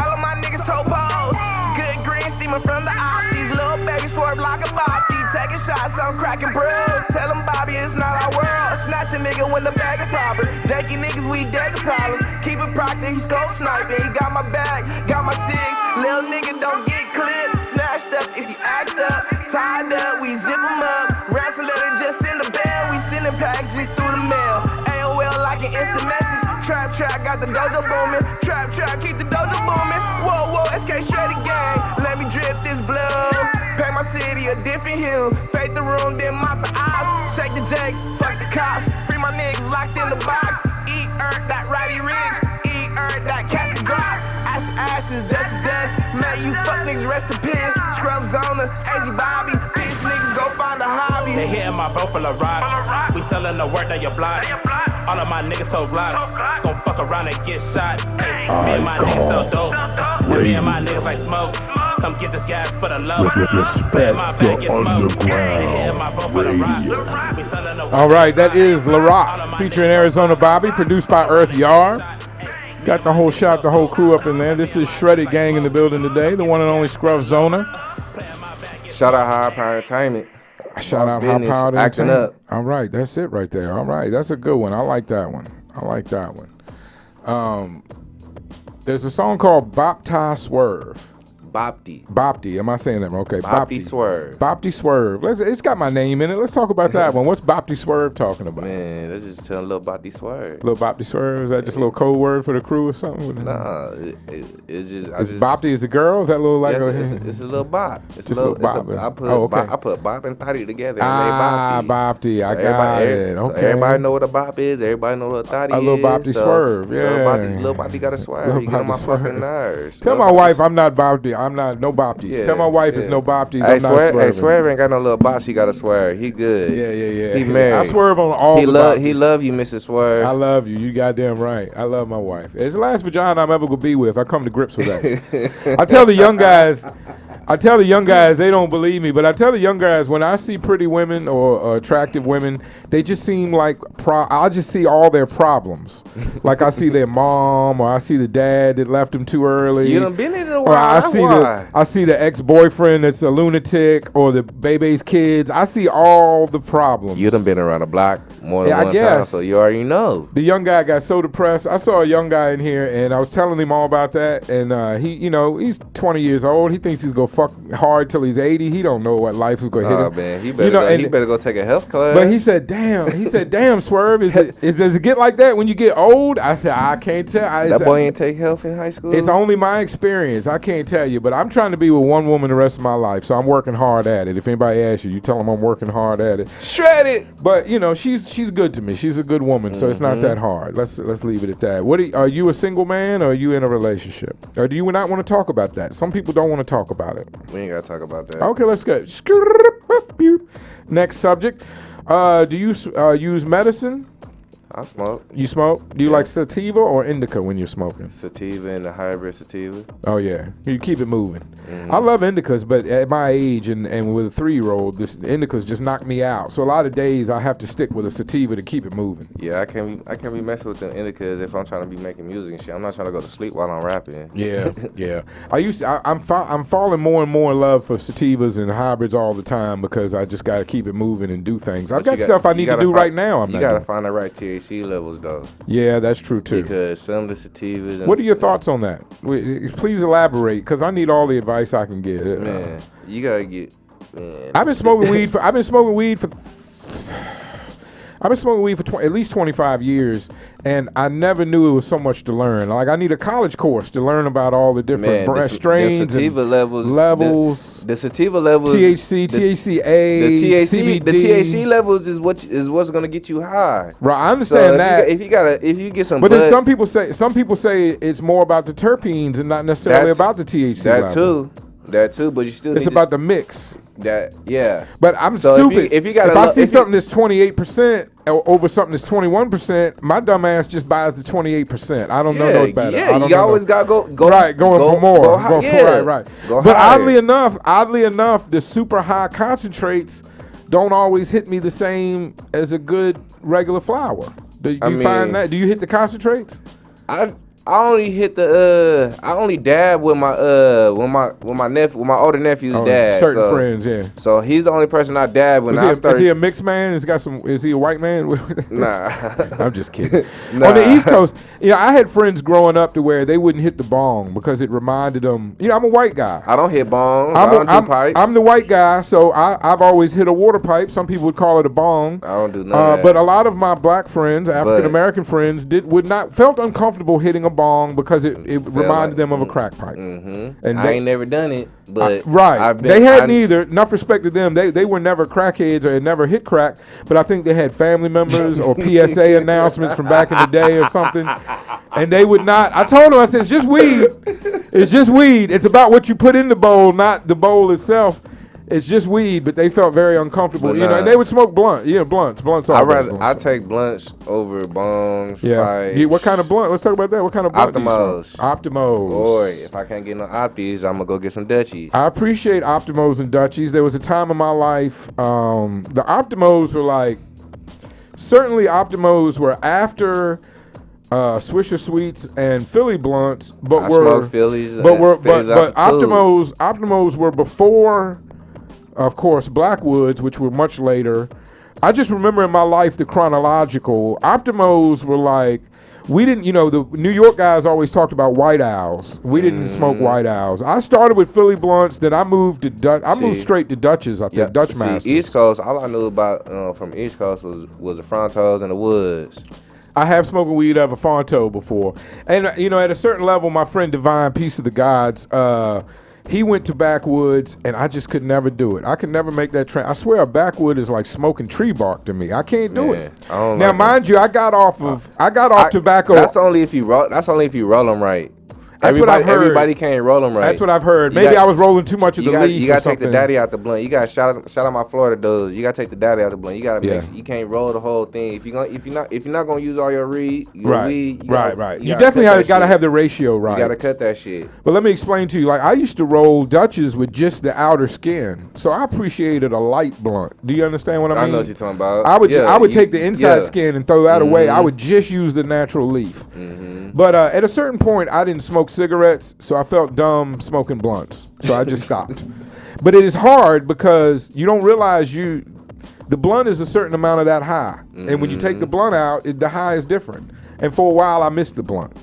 [SPEAKER 5] All of my niggas toe pose. Good green steaming from the opties. Little baby swerve like a boppy. Taking shots, I'm cracking bros. Tell them Bobby it's not our world. Snatch a nigga with a bag of proper. Janky niggas, we dead to problems. Keep it proctor, he scope sniping. He got my bag, got my 6. Little nigga don't get clipped. Snatched up if you act up. Tied up, we zip him up. Ransom letter just in the bell. We sending packages through the mail. AOL like an instant message. Trap, got the dojo booming. Trap, keep the dojo booming. Whoa, SK Shreddy gang. Let me drip this blood. Pay my city a different hue. Fade the room, then mop the eyes. Shake the jakes, fuck the cops. Free my niggas locked in the box. Eat that righty rich. Eat that catch the drop. Ashes, dust to dust. Man, you fuck niggas rest in peace. Skruff Zona, AZ Bobby. Bitch niggas go find a hobby.
[SPEAKER 4] They hitting my bro full of rock. We selling the word that you block. All of my niggas told blocks. Gon' fuck around and get shot. Ay, me and my niggas sell dope. And me and my niggas like smoke. Come get this gas for the low.
[SPEAKER 3] Respect
[SPEAKER 4] my back,
[SPEAKER 3] the underground
[SPEAKER 4] radio.
[SPEAKER 1] All right, that is La Rock featuring Arizona Bobby, produced by Earth Yard. Got the whole shop, the whole crew up in there. This is Shredded Gang in the building today, the one and only Skruff Zona.
[SPEAKER 2] Shout out High Power Entertainment.
[SPEAKER 1] Shout out High Power
[SPEAKER 2] Acting
[SPEAKER 1] Entertainment.
[SPEAKER 2] up.
[SPEAKER 1] All right, that's it right there. All right, that's a good one. I like that one. There's a song called Bop Tie Swerve. Bopty. Am I saying that? Okay.
[SPEAKER 2] Bopty Swerve.
[SPEAKER 1] Bopty Swerve. It's got my name in it. Let's talk about that one. What's Bopty Swerve talking about?
[SPEAKER 2] Man, let's just tell a little Bopty Swerve.
[SPEAKER 1] Little Bopty Swerve? Is that just a little code word for the crew or something?
[SPEAKER 2] Nah, it's just.
[SPEAKER 1] Bopty is a girl? Is that a little like
[SPEAKER 2] yes, it's a little bop. It's
[SPEAKER 1] just a little bop.
[SPEAKER 2] I put bop and thotty together.
[SPEAKER 1] Bopty.
[SPEAKER 2] So
[SPEAKER 1] I got it. Okay.
[SPEAKER 2] So everybody know what a bop is. Everybody know what a thotty is.
[SPEAKER 1] A little Bopty Swerve. Yeah.
[SPEAKER 2] Little Bopty got a swerve. You get on my fucking nerves.
[SPEAKER 1] Tell my wife I'm not Bopty. I'm not no Bopty. Yeah, Tell my wife it's no bopties.
[SPEAKER 2] Hey,
[SPEAKER 1] I'm not swerving.
[SPEAKER 2] Hey, Swerve ain't got no little bops. He got a swerve. He good.
[SPEAKER 1] Yeah.
[SPEAKER 2] He married.
[SPEAKER 1] I swerve on all the bopties.
[SPEAKER 2] He love you, Mrs. Swerve.
[SPEAKER 1] I love you. You goddamn right. I love my wife. It's the last vagina I'm ever gonna be with. I come to grips with that. I tell the young guys, they don't believe me, but I tell the young guys when I see pretty women or attractive women, they just seem like I'll just see all their problems. Like I see their mom, or I see the dad that left them too early.
[SPEAKER 2] You done been in a while.
[SPEAKER 1] Or I see the ex-boyfriend that's a lunatic, or the baby's kids. I see all the problems.
[SPEAKER 2] You done been around the block more than one time, so you already know.
[SPEAKER 1] The young guy got so depressed. I saw a young guy in here, and I was telling him all about that. And he's 20 years old. He thinks he's gonna fuck hard till he's 80. He don't know what life is gonna hit him.
[SPEAKER 2] Oh man, he better go take a health class.
[SPEAKER 1] But he said, "Damn, Swerve, does it get like that when you get old?" I said, "I can't tell."
[SPEAKER 2] That boy ain't take health in high school.
[SPEAKER 1] It's only my experience. I can't tell you, but I'm trying to be with one woman the rest of my life, so I'm working hard at it. If anybody asks you tell them I'm working hard at it.
[SPEAKER 2] Shred it.
[SPEAKER 1] But she's good to me. She's a good woman, so it's not that hard. Let's leave it at that. Are you a single man, or are you in a relationship, or do you not want to talk about that? Some people don't want to talk about it.
[SPEAKER 2] We ain't gotta talk about that.
[SPEAKER 1] Okay, let's go. Next subject. Do you use medicine?
[SPEAKER 2] I smoke.
[SPEAKER 1] You smoke? Do you like sativa or indica when you're smoking?
[SPEAKER 2] Sativa and the hybrid sativa.
[SPEAKER 1] Oh yeah, you keep it moving. I love indicas, but at my age and with a 3-year-old, this indicas just knock me out. So a lot of days I have to stick with a sativa to keep it moving.
[SPEAKER 2] Yeah, I can't be messing with the indicas if I'm trying to be making music and shit. I'm not trying to go to sleep while I'm rapping.
[SPEAKER 1] Yeah, yeah. I'm falling more and more in love for sativas and hybrids all the time because I just got to keep it moving and do things. I've got stuff I need to do right now.
[SPEAKER 2] You gotta find the right THC levels though.
[SPEAKER 1] Yeah, that's true too.
[SPEAKER 2] Because some of the sativas. And
[SPEAKER 1] what are your thoughts on that? Please elaborate, because I need all the advice I can get.
[SPEAKER 2] Man, you gotta get. Man,
[SPEAKER 1] I've been smoking weed for at least 25 years, and I never knew it was so much to learn. Like, I need a college course to learn about all the different strains,
[SPEAKER 2] the sativa
[SPEAKER 1] and
[SPEAKER 2] levels. The sativa levels.
[SPEAKER 1] THC, THCA, CBD.
[SPEAKER 2] The THC levels is what's gonna get you high.
[SPEAKER 1] Right, I understand that.
[SPEAKER 2] If you get some,
[SPEAKER 1] but then some people say it's more about the terpenes and not necessarily about the THC level.
[SPEAKER 2] That too, but you still.
[SPEAKER 1] It's about the mix.
[SPEAKER 2] Yeah.
[SPEAKER 1] But I'm stupid. If I see something that's 28% over something that's 21%, my dumb ass just buys the 28%. I don't know no better.
[SPEAKER 2] Yeah, you always gotta go
[SPEAKER 1] right, going for more. Right. But
[SPEAKER 2] higher.
[SPEAKER 1] oddly enough, the super high concentrates don't always hit me the same as a good regular flower. Do you find that? Do you hit the concentrates?
[SPEAKER 2] I only hit I only dab with my older nephew's dad.
[SPEAKER 1] Certain friends, yeah.
[SPEAKER 2] So he's the only person I dab when I started.
[SPEAKER 1] Is he a mixed man? Is he a white man?
[SPEAKER 2] Nah.
[SPEAKER 1] I'm just kidding. Nah. On the East Coast, I had friends growing up to where they wouldn't hit the bong because it reminded them, I'm a white guy.
[SPEAKER 2] I don't hit bongs. I don't do pipes.
[SPEAKER 1] I'm the white guy, so I've always hit a water pipe. Some people would call it a bong.
[SPEAKER 2] I don't do none of that.
[SPEAKER 1] But a lot of my black friends, African American friends, felt uncomfortable hitting a bong because it reminded them of a crack pipe.
[SPEAKER 2] Mm-hmm. And I ain't never done it, but
[SPEAKER 1] they hadn't either. Enough respect to them. They were never crackheads or had never hit crack, but I think they had family members or PSA announcements from back in the day or something, and they would not. I told them, I said, it's just weed. It's just weed. It's about what you put in the bowl, not the bowl itself. It's just weed, but they felt very uncomfortable, and they would smoke blunts.
[SPEAKER 2] I take blunts over bongs.
[SPEAKER 1] Yeah. What kind of blunt? Let's talk about that. What kind of blunt do you smoke? Optimos.
[SPEAKER 2] Or if I can't get no Opties, I'm gonna go get some Dutchies.
[SPEAKER 1] I appreciate Optimos and Dutchies. There was a time in my life, the Optimos were certainly Optimos were after Swisher Sweets and Philly blunts, but
[SPEAKER 2] I smoke Phillies.
[SPEAKER 1] But Optimos were before. Of course, Blackwoods, which were much later. I just remember in my life the chronological. Optimos were we didn't, the New York guys always talked about White Owls. We didn't smoke White Owls. I started with Philly blunts, then I moved to moved straight to Dutches, I think, Dutch Masters.
[SPEAKER 2] East Coast, all I knew about from East Coast was the Frontos and the Woods.
[SPEAKER 1] I have smoked weed out of a Fonto before. And, at a certain level, my friend Divine, Peace of the Gods, he went to Backwoods, and I just could never do it. I could never make that trend. I swear a backwood is like smoking tree bark to me. I can't do it. Now, mind you, I got off tobacco.
[SPEAKER 2] That's only if you roll them right.
[SPEAKER 1] That's what I've heard.
[SPEAKER 2] Everybody can't roll them right.
[SPEAKER 1] That's what I've heard. Maybe I was rolling too much of the leaf.
[SPEAKER 2] You gotta take the daddy out the blunt. You gotta shout out my Florida dudes. You gotta take the daddy out the blunt. You gotta mix. You can't roll the whole thing. If you're not gonna use all your weed,
[SPEAKER 1] You definitely gotta have the ratio right.
[SPEAKER 2] You gotta cut that shit.
[SPEAKER 1] But let me explain to you. I used to roll Dutches with just the outer skin, so I appreciated a light blunt. Do you understand what I mean?
[SPEAKER 2] I know what you're talking about.
[SPEAKER 1] I would take the inside skin and throw that away. I would just use the natural leaf. But at a certain point, I didn't smoke cigarettes, so I felt dumb smoking blunts. So I just stopped. But it is hard because you don't realize the blunt is a certain amount of that high. And when you take the blunt out, the high is different. And for a while, I missed the blunt.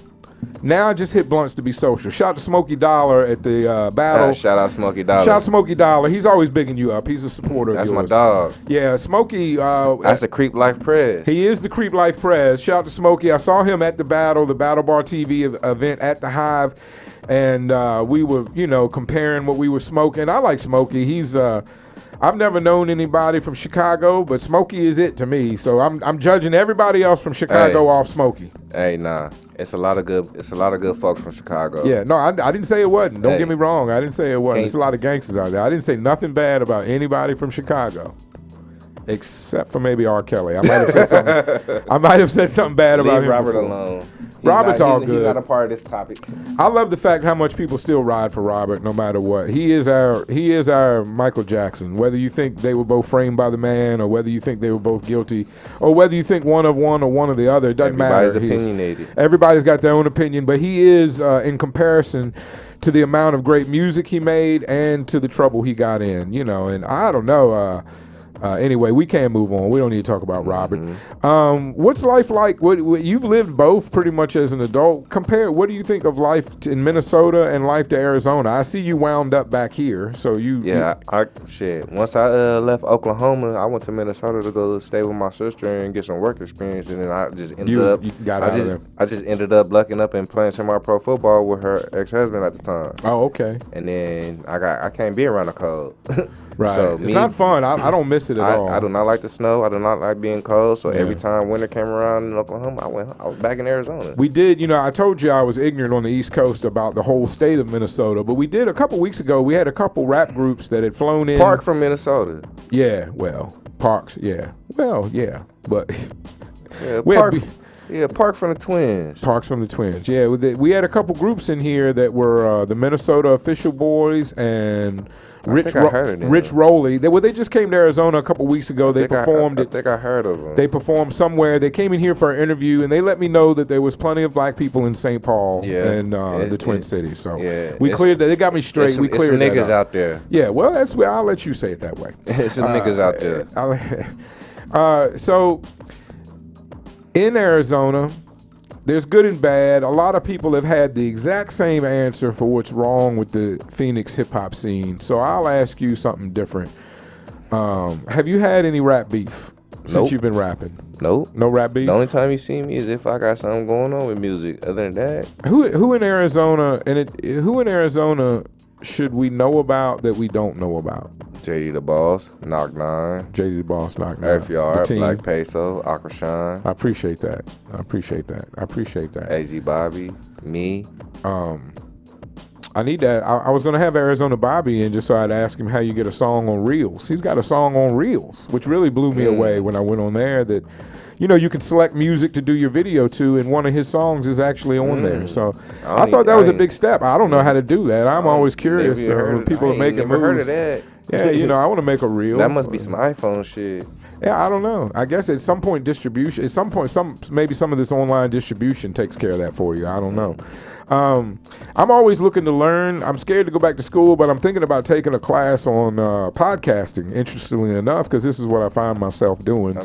[SPEAKER 1] Now I just hit blunts to be social. Shout out to Smokey Dollar at the battle.
[SPEAKER 2] Shout out Smokey Dollar.
[SPEAKER 1] Shout out Smokey Dollar. He's always bigging you up. He's a supporter of yours.
[SPEAKER 2] That's my dog.
[SPEAKER 1] Yeah, Smokey.
[SPEAKER 2] That's the Creep Life Prez.
[SPEAKER 1] He is the Creep Life Prez. Shout out to Smokey. I saw him at the Battle Bar TV event at the Hive. And we were, comparing what we were smoking. I like Smokey. He's... I've never known anybody from Chicago, but Smokey is it to me. So I'm judging everybody else from Chicago off Smokey.
[SPEAKER 2] Hey, nah, it's a lot of good folks from Chicago.
[SPEAKER 1] Yeah, no, I didn't say it wasn't. Don't get me wrong. I didn't say it wasn't. There's a lot of gangsters out there. I didn't say nothing bad about anybody from Chicago. except for maybe R. Kelly. I might have said something. I might have said something bad about
[SPEAKER 2] Leave
[SPEAKER 1] him.
[SPEAKER 2] Robert
[SPEAKER 1] before.
[SPEAKER 2] alone.
[SPEAKER 1] Robert's all good.
[SPEAKER 2] He's not a part of this topic.
[SPEAKER 1] I love the fact how much people still ride for Robert, no matter what. He is our Michael Jackson. Whether you think they were both framed by the man, or whether you think they were both guilty, or whether you think one of one or one of the other, it doesn't matter.
[SPEAKER 2] Everybody's opinionated.
[SPEAKER 1] Everybody's got their own opinion, but he is, in comparison to the amount of great music he made and to the trouble he got in, and I don't know. Anyway, we can't move on. We don't need to talk about Robert. What's life like? What you've lived both pretty much as an adult. Compare. What do you think of life in Minnesota and life to Arizona? I see you wound up back here, so you.
[SPEAKER 2] Yeah, shit. Once I left Oklahoma, I went to Minnesota to go stay with my sister and get some work experience, and then I just ended up. I just ended up lucking up and playing semi-pro football with her ex-husband at the time.
[SPEAKER 1] Oh, okay.
[SPEAKER 2] And then I can't be around the cold.
[SPEAKER 1] Right. So it's not fun. I don't miss it at all.
[SPEAKER 2] I do not like the snow. I do not like being cold. So every time winter came around in Oklahoma, I was back in Arizona.
[SPEAKER 1] We did, I told you I was ignorant on the East Coast about the whole state of Minnesota, but we did a couple weeks ago. We had a couple rap groups that had flown in.
[SPEAKER 2] Park from Minnesota.
[SPEAKER 1] Yeah, well, Parks, yeah. Well, yeah, but.
[SPEAKER 2] Yeah, Park from the Twins.
[SPEAKER 1] Parks from the Twins. Yeah, we had a couple groups in here that were the Minnesota Official Boys and Rich Rowley. They just came to Arizona a couple weeks ago. They performed
[SPEAKER 2] I think I heard of them.
[SPEAKER 1] They performed somewhere. They came in here for an interview, and they let me know that there was plenty of black people in St. Paul and the Twin Cities. So we cleared that. They got me straight. We cleared that.
[SPEAKER 2] Niggas out there.
[SPEAKER 1] Yeah, well, that's where I'll let you say it that way.
[SPEAKER 2] It's some niggas out there.
[SPEAKER 1] So in Arizona, there's good and bad. A lot of people have had the exact same answer for what's wrong with the Phoenix hip-hop scene. So I'll ask you something different. Have you had any rap beef since you've been rapping?
[SPEAKER 2] Nope.
[SPEAKER 1] No rap beef?
[SPEAKER 2] The only time you see me is if I got something going on with music. Other than that.
[SPEAKER 1] Who in Arizona, should we know about that we don't know about?
[SPEAKER 2] JD the Boss, Knock 9.
[SPEAKER 1] JD the Boss, Knock 9.
[SPEAKER 2] Earth Yard, Black Peso, Akrashan.
[SPEAKER 1] I appreciate that.
[SPEAKER 2] AZ Bobby, me.
[SPEAKER 1] I need that. I was going to have Arizona Bobby in just so I'd ask him how you get a song on Reels. He's got a song on Reels, which really blew me away when I went on there that, you can select music to do your video to, and one of his songs is actually on there. So I thought that was a big step. I don't know how to do that. I'm always curious when people are making moves.
[SPEAKER 2] Heard of that.
[SPEAKER 1] Yeah, I want to make a reel.
[SPEAKER 2] That must be some iPhone shit.
[SPEAKER 1] Yeah, I don't know. I guess at some point distribution, maybe some of this online distribution takes care of that for you. I don't know. I'm always looking to learn. I'm scared to go back to school, but I'm thinking about taking a class on podcasting, interestingly enough, because this is what I find myself doing.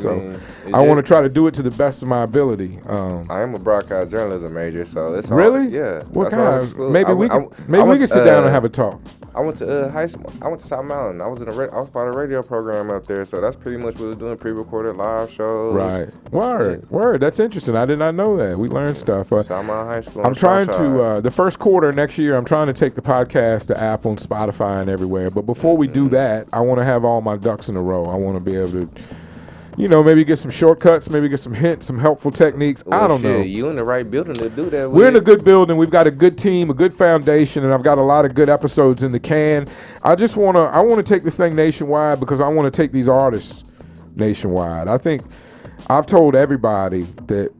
[SPEAKER 1] I want to try to do it to the best of my ability.
[SPEAKER 2] I am a broadcast journalism major, so it's
[SPEAKER 1] really?
[SPEAKER 2] Yeah.
[SPEAKER 1] What kind? Maybe we can sit down and have a talk.
[SPEAKER 2] I went to high school. I went to South Mountain. I was part of a radio program up there, so that's pretty much what we were doing, pre-recorded live shows.
[SPEAKER 1] Right. Word. That's interesting. I did not know that. We learned stuff.
[SPEAKER 2] South Mountain High School.
[SPEAKER 1] I'm trying to, the first quarter next year, I'm trying to take the podcast to Apple and Spotify and everywhere. But before we do that, I want to have all my ducks in a row. I want to be able to, maybe get some shortcuts, maybe get some hints, some helpful techniques. I don't know.
[SPEAKER 2] You in the right building to do that with.
[SPEAKER 1] We're in a good building. We've got a good team, a good foundation, and I've got a lot of good episodes in the can. I want to take this thing nationwide because I want to take these artists nationwide. I think I've told everybody that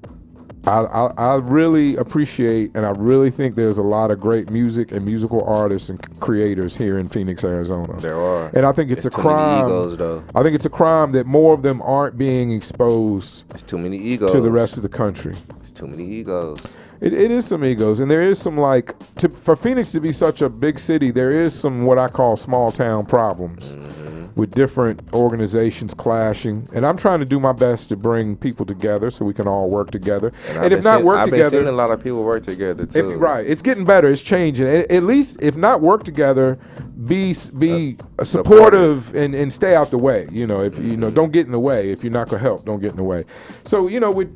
[SPEAKER 1] I really appreciate, and I really think there's a lot of great music and musical artists and creators here in Phoenix, Arizona.
[SPEAKER 2] There are.
[SPEAKER 1] And I think it's a crime.
[SPEAKER 2] Too many egos, though.
[SPEAKER 1] I think it's a crime that more of them aren't being exposed.
[SPEAKER 2] It's too many egos
[SPEAKER 1] to the rest of the country.
[SPEAKER 2] It's too many egos.
[SPEAKER 1] It is some egos, and there is some for Phoenix to be such a big city, there is some what I call small town problems. With different organizations clashing, and I'm trying to do my best to bring people together so we can all work together. And if not work together,
[SPEAKER 2] I've been seeing a lot of people work together too.
[SPEAKER 1] Right, it's getting better. It's changing. At least, if not work together, be supportive and stay out the way. If don't get in the way. If you're not gonna help, don't get in the way. So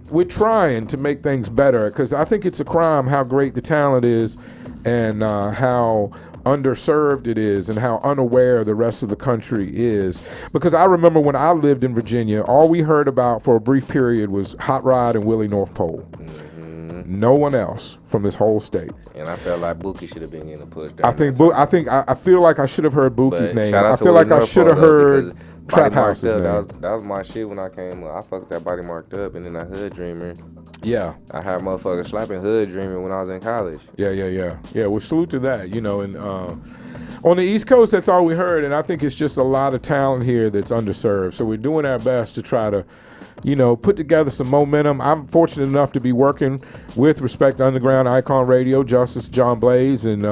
[SPEAKER 1] we're trying to make things better because I think it's a crime how great the talent is, and how underserved it is and how unaware the rest of the country is. Because I remember when I lived in Virginia, all we heard about for a brief period was Hot Rod and Willie North Pole. No one else from this whole state.
[SPEAKER 2] And I felt like Buki should have been getting a push.
[SPEAKER 1] I feel like I should have heard Buki's name.
[SPEAKER 2] I
[SPEAKER 1] feel like I should have heard Trap House's name.
[SPEAKER 2] That was my shit when I came up. I fucked that Body Marked Up, and then I Hood Dreamer.
[SPEAKER 1] Yeah.
[SPEAKER 2] I had motherfuckers slapping Hood Dreamer when I was in college.
[SPEAKER 1] Yeah. Well, salute to that, you know, and on the East Coast, that's all we heard, and I think it's just a lot of talent here that's underserved. So we're doing our best to try to, you know, put together some momentum. I'm fortunate enough to be working with Respect Underground, Icon Radio, Justice John Blaze, and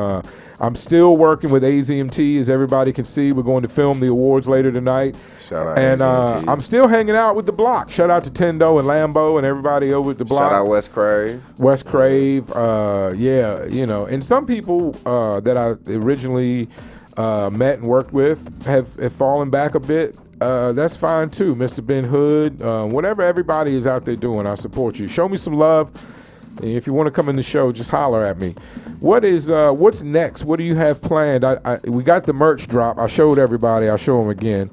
[SPEAKER 1] I'm still working with AZMT, as everybody can see. We're going to film the awards later tonight.
[SPEAKER 2] Shout out
[SPEAKER 1] and
[SPEAKER 2] AZMT.
[SPEAKER 1] I'm still hanging out with the block. Shout out to Tendo and Lambo and everybody over at the block.
[SPEAKER 2] Shout out West Crave.
[SPEAKER 1] West Crave, yeah, you know. And some people that I originally met and worked with have fallen back a bit. That's fine too, Mr. Ben Hood. Whatever everybody is out there doing, I support you. Show me some love. And if you want to come in the show, just holler at me. What's next? What do you have planned? We got the merch drop. I showed everybody. I'll show them again.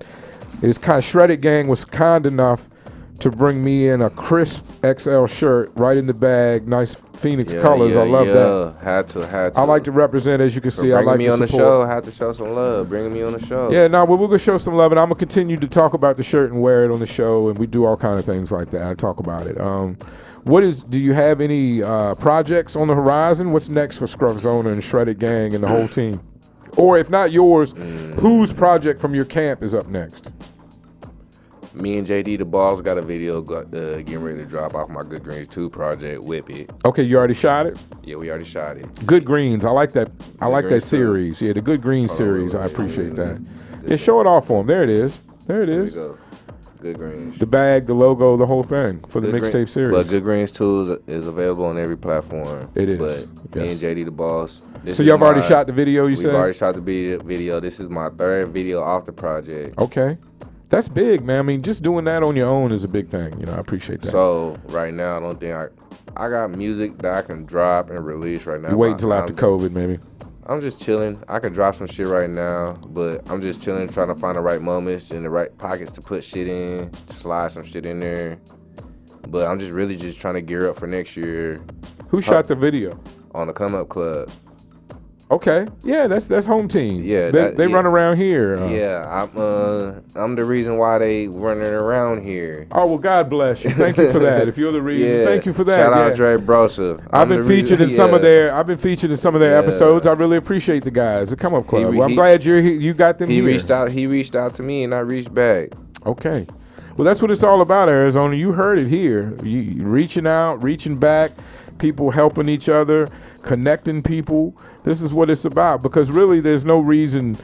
[SPEAKER 1] It's kind of Shredded Gang was kind enough to bring me in a crisp XL shirt right in the bag. Nice Phoenix colors. I love that.
[SPEAKER 2] Had to.
[SPEAKER 1] I like to represent, as you can see. I like
[SPEAKER 2] me
[SPEAKER 1] to
[SPEAKER 2] on the
[SPEAKER 1] support.
[SPEAKER 2] show. Had to show some love. Bringing me on the show.
[SPEAKER 1] Yeah, no, but we're gonna show some love, and I'm gonna continue to talk about the shirt and wear it on the show, and we do all kind of things like that. I talk about it. Do you have any projects on the horizon? What's next for Skruff Zona and Shredded Gang and the whole team? Or if not yours, whose project from your camp is up next?
[SPEAKER 2] Me and JD the Balls got a video getting ready to drop off my Good Greens 2 project, Whip It.
[SPEAKER 1] Okay, you already shot it?
[SPEAKER 2] Yeah, we already shot it.
[SPEAKER 1] Good Greens, I like that. I like that series. Yeah, the Good Greens series. I appreciate that. Yeah, show it off for them. There it is. There it is.
[SPEAKER 2] There we go. Good Greens.
[SPEAKER 1] The bag, the logo, the whole thing for the mixtape series.
[SPEAKER 2] But Good Greens 2 is available on every platform.
[SPEAKER 1] It is.
[SPEAKER 2] But me and JD the Boss.
[SPEAKER 1] So y'all have already shot the video, you said?
[SPEAKER 2] We've already shot the video. This is my 3rd video off the project.
[SPEAKER 1] Okay. That's big, man. I mean, just doing that on your own is a big thing. You know, I appreciate that.
[SPEAKER 2] So right now, I don't think I got music that I can drop and release right now.
[SPEAKER 1] You wait until after COVID, maybe.
[SPEAKER 2] I'm just chilling. I can drop some shit right now, but I'm just chilling, trying to find the right moments and the right pockets to put shit in, slide some shit in there. But I'm just really just trying to gear up for next year.
[SPEAKER 1] Who shot the video?
[SPEAKER 2] On the Come Up Club.
[SPEAKER 1] Okay, yeah, that's home team.
[SPEAKER 2] Yeah,
[SPEAKER 1] they run around here.
[SPEAKER 2] Yeah, I'm the reason why they running around here.
[SPEAKER 1] Oh well, God bless you. Thank you for that. If you're the reason, thank you for that.
[SPEAKER 2] Shout out Dre Brosa.
[SPEAKER 1] I've been featured in some of their. I've been featured in some of their episodes. I really appreciate the guys. The Come Up Club. I'm glad you got them.
[SPEAKER 2] He reached out to me, and I reached back.
[SPEAKER 1] Okay. Well, that's what it's all about, Arizona. You heard it here. You reaching out, reaching back, people helping each other, connecting people. This is what it's about, because really there's no reason,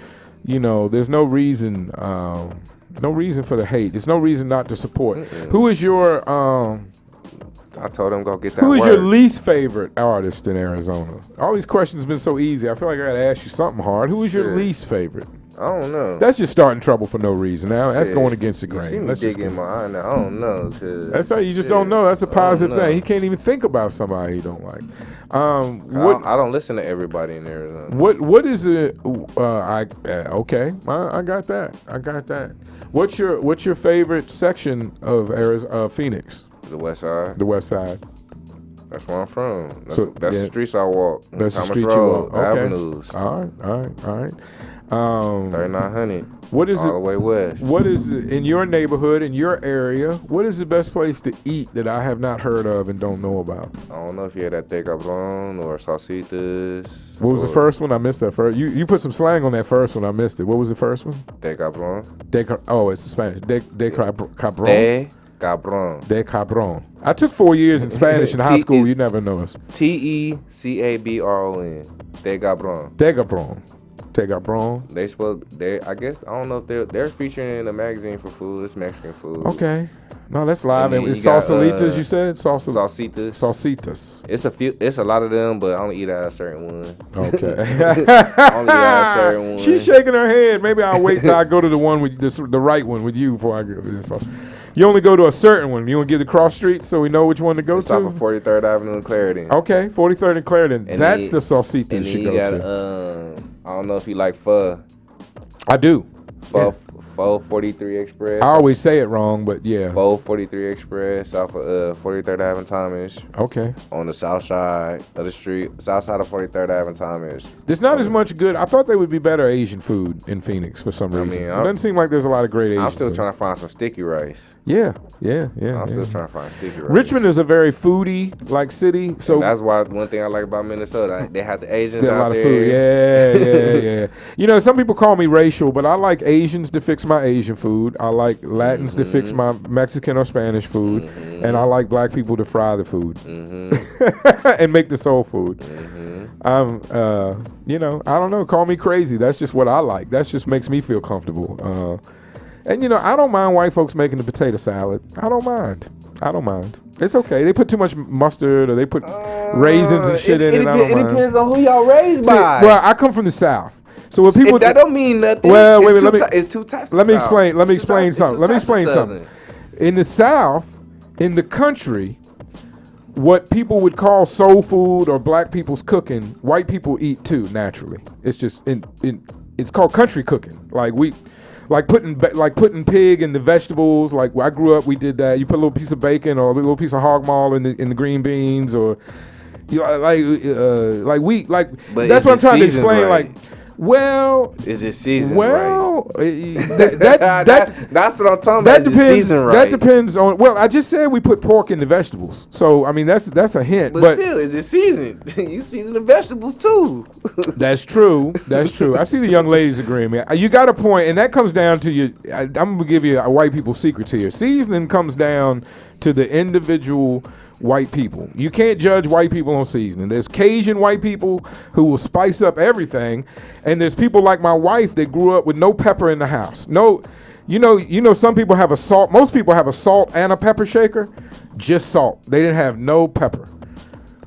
[SPEAKER 1] there's no reason for the hate. There's no reason not to support. Who is your
[SPEAKER 2] I told him go get that.
[SPEAKER 1] Who is your least favorite artist in Arizona? All these questions have been so easy. I feel like I got to ask you something hard. Who is your least favorite?
[SPEAKER 2] I don't know.
[SPEAKER 1] That's just starting trouble for no reason. Now that's going against the grain.
[SPEAKER 2] Let's just in my eye now. I don't know.
[SPEAKER 1] That's how you just don't know. That's a positive thing. He can't even think about somebody he don't like.
[SPEAKER 2] I don't listen to everybody in Arizona.
[SPEAKER 1] What is it? Okay, I got that. I got that. What's your favorite section of Phoenix?
[SPEAKER 2] The West Side.
[SPEAKER 1] The West Side.
[SPEAKER 2] That's where I'm from. That's the streets I walk.
[SPEAKER 1] That's
[SPEAKER 2] Thomas
[SPEAKER 1] the street
[SPEAKER 2] Road,
[SPEAKER 1] you walk. Okay.
[SPEAKER 2] Avenues.
[SPEAKER 1] All right.
[SPEAKER 2] 3900.
[SPEAKER 1] What is
[SPEAKER 2] all the way west?
[SPEAKER 1] What is it, in your neighborhood, in your area? What is the best place to eat that I have not heard of and don't know about?
[SPEAKER 2] I don't know if you had that Te Cabron or Salsitas.
[SPEAKER 1] What was the first one? I missed that first. You put some slang on that first one. I missed it. What was the first one?
[SPEAKER 2] Te Cabron.
[SPEAKER 1] It's the Spanish. De Cabron.
[SPEAKER 2] De Cabron.
[SPEAKER 1] De Cabron. I took 4 years in Spanish in high school. You never know us.
[SPEAKER 2] Tecabron. De Cabron.
[SPEAKER 1] De Cabron. Te Cabron.
[SPEAKER 2] I guess, I don't know if they're featuring in a magazine for food. It's Mexican food.
[SPEAKER 1] Okay. No, that's live. And it's salsalitas, you said?
[SPEAKER 2] Salsitas.
[SPEAKER 1] Salsitas.
[SPEAKER 2] It's a lot of them, but I only eat at a certain one.
[SPEAKER 1] Okay.
[SPEAKER 2] I only eat at a certain one.
[SPEAKER 1] She's shaking her head. Maybe I'll wait till I go to the one with the right one with you before I go this. So you only go to a certain one. You want to give the cross streets so we know which one to go to?
[SPEAKER 2] Off of 43rd Avenue in Clarendon.
[SPEAKER 1] Okay, 43rd and Clarendon. That's the Salsitas you go to.
[SPEAKER 2] I don't know if you like pho.
[SPEAKER 1] I do.
[SPEAKER 2] 443 Express.
[SPEAKER 1] I always say it wrong, but yeah.
[SPEAKER 2] 443 Express off of 43rd Ave and Thomas.
[SPEAKER 1] Okay.
[SPEAKER 2] On the south side of the street, south side of 43rd Ave and Thomas.
[SPEAKER 1] There's not as much good. I thought there would be better Asian food in Phoenix for some reason. It doesn't seem like there's a lot of great Asian
[SPEAKER 2] I'm still
[SPEAKER 1] food.
[SPEAKER 2] trying to find some sticky rice.
[SPEAKER 1] Yeah.
[SPEAKER 2] I'm still trying to find sticky rice.
[SPEAKER 1] Richmond is a very foodie-like city. So
[SPEAKER 2] and that's why one thing I like about Minnesota, they have the Asians
[SPEAKER 1] there's
[SPEAKER 2] out
[SPEAKER 1] a lot
[SPEAKER 2] there.
[SPEAKER 1] of food. Yeah. You know, some people call me racial, but I like Asians to fix my Asian food. I like Latins to fix my Mexican or Spanish food. And I like black people to fry the food and make the soul food. You know, I don't know. Call me crazy. That's just what I like. That just makes me feel comfortable. And, you know, I don't mind white folks making the potato salad. I don't mind. It's okay. They put too much mustard or they put raisins and shit in it.
[SPEAKER 2] It depends on who y'all raised by.
[SPEAKER 1] Well, I come from the South. So when people
[SPEAKER 2] that don't mean nothing.
[SPEAKER 1] Well, wait,
[SPEAKER 2] it's two types.
[SPEAKER 1] Let me explain something. In the South, in the country, what people would call soul food or black people's cooking, white people eat too naturally. It's just it's called country cooking. Like putting pig in the vegetables. Like I grew up, we did that. You put a little piece of bacon or a little piece of hog maul in the green beans, or you know, But that's what I'm trying to explain.
[SPEAKER 2] Right?
[SPEAKER 1] Well,
[SPEAKER 2] is it seasoned
[SPEAKER 1] right?
[SPEAKER 2] That's what I'm talking about. Is it seasoned right?
[SPEAKER 1] That depends on. Well, I just said we put pork in the vegetables, so I mean that's a hint.
[SPEAKER 2] But still, is it seasoned? You season the vegetables too.
[SPEAKER 1] That's true. I see the young ladies agreeing, man. You got a point, and that comes down to your. I'm gonna give you a white people secret here. Seasoning comes down to the individual white people. You can't judge white people on seasoning. There's Cajun white people who will spice up everything, and there's people like my wife that grew up with no pepper in the house. No, you know, some people have a salt. Most people have a salt and a pepper shaker, just salt. They didn't have no pepper.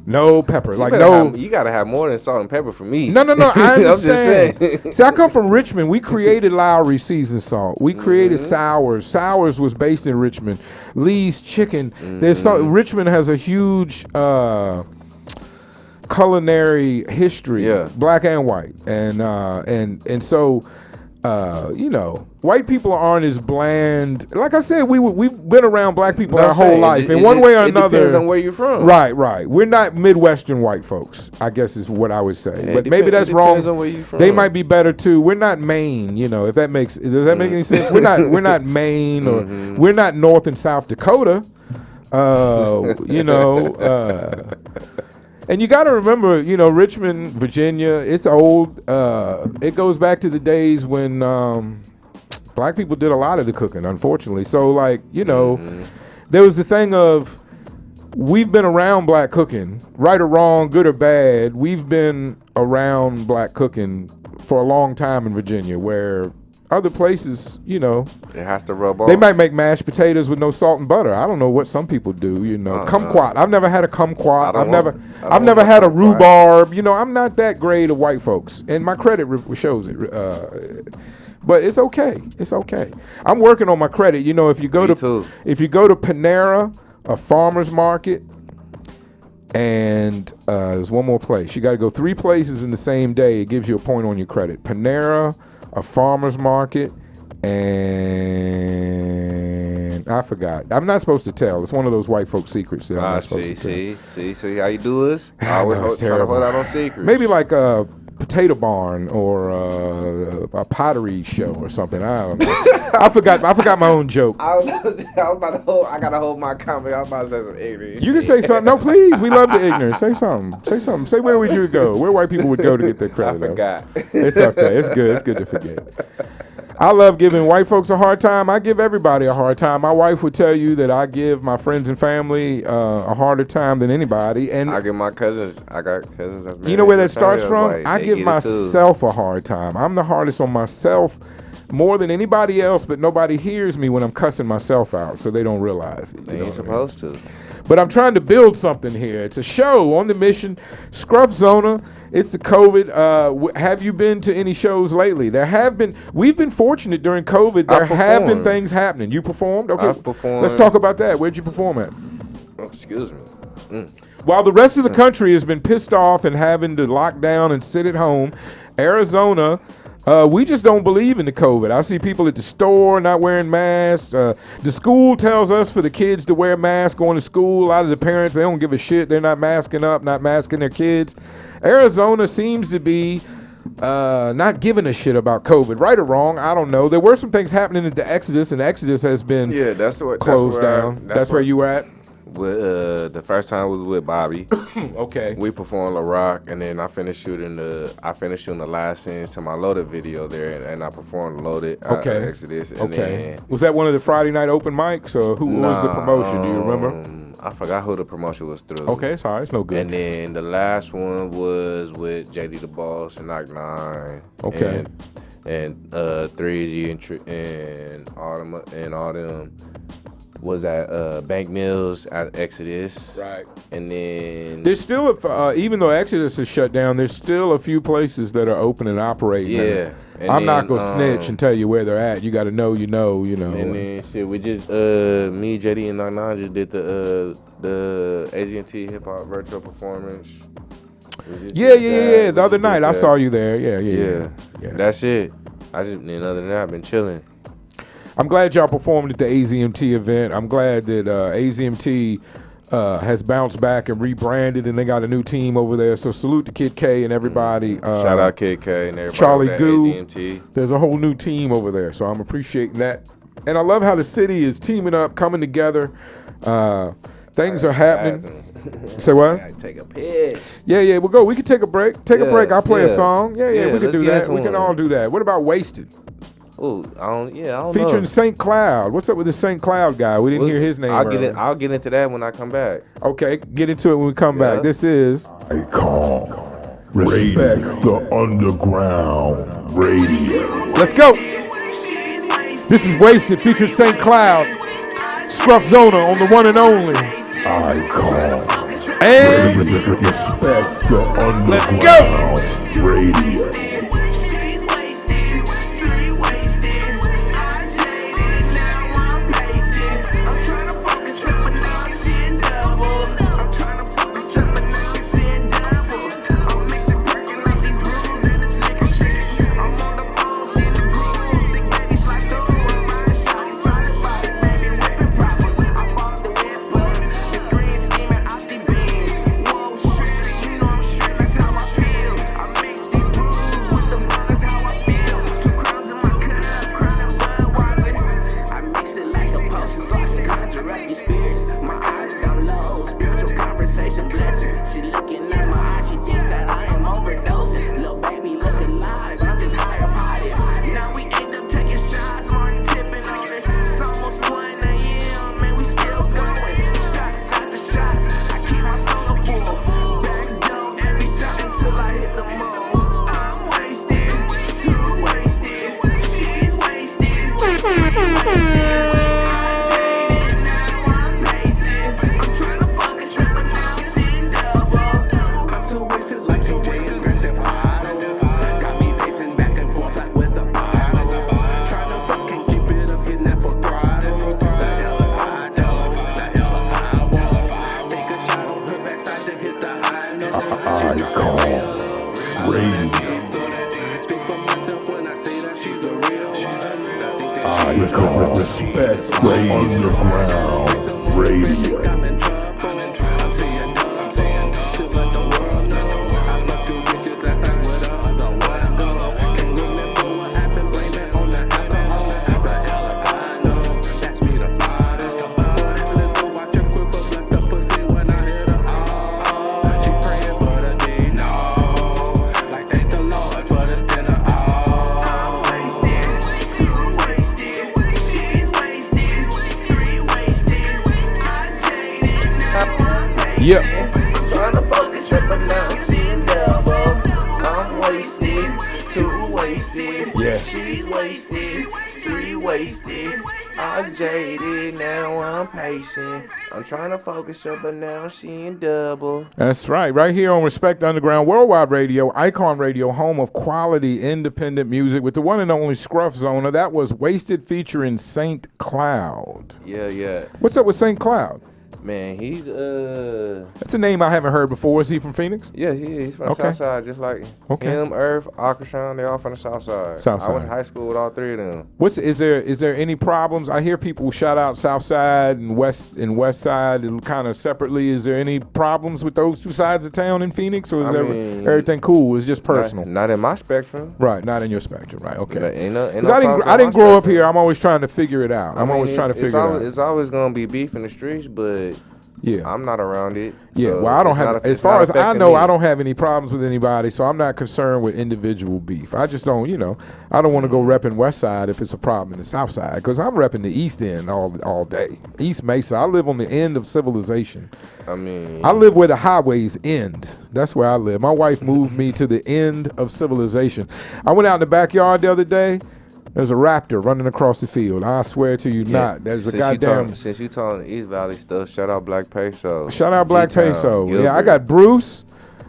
[SPEAKER 1] No pepper.
[SPEAKER 2] You gotta have more than salt and pepper for me.
[SPEAKER 1] No. I understand.
[SPEAKER 2] I'm just saying.
[SPEAKER 1] See, I come from Richmond. We created Lowry seasoned salt. We created Sours. Sours was based in Richmond. Lee's Chicken. Richmond has a huge culinary history, black and white, and so. You know, white people aren't as bland. Like I said, we've been around black people our whole life, in one way or another.
[SPEAKER 2] It depends on where you're from.
[SPEAKER 1] Right. We're not Midwestern white folks, I guess is what I would say. But maybe that's wrong.
[SPEAKER 2] On where you're from.
[SPEAKER 1] They might be better too. We're not Maine, you know. If that does that make any sense? We're not Maine or we're not North and South Dakota. You know. And you got to remember, you know, Richmond, Virginia, it's old. It goes back to the days when black people did a lot of the cooking, unfortunately. So, like, you know, there was the thing of we've been around black cooking, right or wrong, good or bad. We've been around black cooking for a long time in Virginia, where other places, you know,
[SPEAKER 2] it has to rub off.
[SPEAKER 1] They might make mashed potatoes with no salt and butter. I don't know what some people do, you know. Kumquat. I've never had a kumquat. I've never had a rhubarb. You know, I'm not that great of white folks, and my credit shows it. But it's okay. It's okay. I'm working on my credit. You know, if you go to Panera, a farmer's market, and there's one more place. You got to go 3 places in the same day. It gives you a point on your credit. Panera, a farmer's market, and I forgot. I'm not supposed to tell. It's one of those white folk secrets that I'm not supposed to tell.
[SPEAKER 2] See how you do this? I always try to hold out on secrets.
[SPEAKER 1] Maybe like a potato barn or a pottery show or something. I don't know. I forgot my own joke.
[SPEAKER 2] I gotta hold my comment. I was about to say some ignorant.
[SPEAKER 1] You can say something. No, please. We love the ignorance. Say something. Say where would you go? Where white people would go to get their credit.
[SPEAKER 2] I forgot.
[SPEAKER 1] It's okay. It's good. It's good to forget. I love giving white folks a hard time. I give everybody a hard time. My wife would tell you that I give my friends and family a harder time than anybody. And
[SPEAKER 2] I give my cousins. I got cousins that's married.
[SPEAKER 1] You know where that starts from? I give myself a hard time. I'm the hardest on myself more than anybody else, but nobody hears me when I'm cussing myself out, so they don't realize it.
[SPEAKER 2] They ain't supposed to.
[SPEAKER 1] But I'm trying to build something here. It's a show on the mission. Skruff Zona. It's the COVID. Have you been to any shows lately? There have been. We've been fortunate during COVID. There have been things happening. You performed? Okay.
[SPEAKER 2] I've performed.
[SPEAKER 1] Let's talk about that. Where'd you perform at?
[SPEAKER 2] Oh, excuse me.
[SPEAKER 1] While the rest of the country has been pissed off and having to lock down and sit at home, Arizona We just don't believe in the COVID. I see people at the store not wearing masks. The school tells us for the kids to wear masks going to school. A lot of the parents, they don't give a shit. They're not masking up, not masking their kids. Arizona seems to be not giving a shit about COVID. Right or wrong, I don't know. There were some things happening at the Exodus, and the Exodus has been closed down. That's where you were at?
[SPEAKER 2] The first time was with Bobby.
[SPEAKER 1] Okay.
[SPEAKER 2] We performed La Rock, and then I finished shooting the last scenes to my Loaded video there, and I performed Loaded. Exodus. And
[SPEAKER 1] okay. Was that one of the Friday night open mics, or who was the promotion? Do you remember?
[SPEAKER 2] I forgot who the promotion was through.
[SPEAKER 1] Okay, it's all right. It's no good.
[SPEAKER 2] And then the last one was with JD the Boss and Knock 9.
[SPEAKER 1] Okay.
[SPEAKER 2] And 3G and all them. Was at Bank Mills at Exodus.
[SPEAKER 1] Right.
[SPEAKER 2] And then
[SPEAKER 1] there's still, even though Exodus is shut down, there's still a few places that are open and operating.
[SPEAKER 2] Yeah.
[SPEAKER 1] And I'm not going to snitch and tell you where they're at. You got to know, you know.
[SPEAKER 2] And then shit, we just, me, JD, and Nana just did the AZMT Hip Hop Virtual Performance.
[SPEAKER 1] Yeah. The other night, I saw you there. Yeah.
[SPEAKER 2] That's it. Other than that, I've been chilling.
[SPEAKER 1] I'm glad y'all performed at the AZMT event. I'm glad that AZMT has bounced back and rebranded, and they got a new team over there. So salute to Kid K and everybody.
[SPEAKER 2] Shout out Kid K and everybody.
[SPEAKER 1] Charlie Goo.
[SPEAKER 2] AZMT.
[SPEAKER 1] There's a whole new team over there, so I'm appreciating that. And I love how the city is teaming up, coming together. Things are happening. Say what?
[SPEAKER 2] I take a piss.
[SPEAKER 1] Yeah. We'll go. We can take a break. A break. I'll play a song. Yeah. We can do that. We can all do that. What about Wasted?
[SPEAKER 2] Oh, I don't know.
[SPEAKER 1] Featuring St. Cloud. What's up with the St. Cloud guy? We didn't hear his name.
[SPEAKER 2] I'll get into that when I come back.
[SPEAKER 1] Okay, get into it when we come back. This is
[SPEAKER 3] Icon. Respect the underground radio.
[SPEAKER 1] Let's go. This is Wasted featuring St. Cloud. Skruff Zona on the one and only
[SPEAKER 3] Icon.
[SPEAKER 1] And
[SPEAKER 3] respect the underground
[SPEAKER 1] let's go.
[SPEAKER 3] Radio. Respect the underground radio.
[SPEAKER 1] Yep.
[SPEAKER 5] Trying to focus up and now seeing double. I'm wasted, 2 wasted.
[SPEAKER 1] Yes.
[SPEAKER 5] She's wasted, 3 wasted. I was jaded, now I'm patient. I'm trying to focus up, but now I'm seeing double.
[SPEAKER 1] That's right. Right here on Respect the Underground Worldwide Radio, Icon Radio, home of quality independent music with the one and only Skruff Zona. That was Wasted featuring St. Cloud.
[SPEAKER 2] Yeah.
[SPEAKER 1] What's up with St. Cloud?
[SPEAKER 2] Man, he's
[SPEAKER 1] That's a name I haven't heard before. Is he from Phoenix?
[SPEAKER 2] Yeah, he's from the South Side, just like him, Irv, Akashan. They all from the South Side. I went to high school with all three of them.
[SPEAKER 1] Is there any problems? I hear people shout out South Side and West Side kind of separately. Is there any problems with those two sides of town in Phoenix, or is everything cool? It's just personal.
[SPEAKER 2] Not in my spectrum.
[SPEAKER 1] Right, not in your spectrum. Right, okay.
[SPEAKER 2] Because
[SPEAKER 1] I didn't grow up here. I'm always trying to figure it out. I'm always trying to figure it out.
[SPEAKER 2] It's always gonna be beef in the streets, but yeah, I'm not around it.
[SPEAKER 1] Yeah,
[SPEAKER 2] so
[SPEAKER 1] well, I don't have. As far as I know, I don't have any problems with anybody, so I'm not concerned with individual beef. I just don't, I don't want to go repping West Side if it's a problem in the South Side, because I'm repping the East End all day. East Mesa. I live on the end of civilization. I live where the highways end. That's where I live. My wife moved me to the end of civilization. I went out in the backyard the other day. There's a raptor running across the field. I swear to you not. There's a goddamn...
[SPEAKER 2] Since you talking East Valley stuff, shout out Black Peso.
[SPEAKER 1] Shout out Black Peso. Gilbert. Yeah, I got Bruce.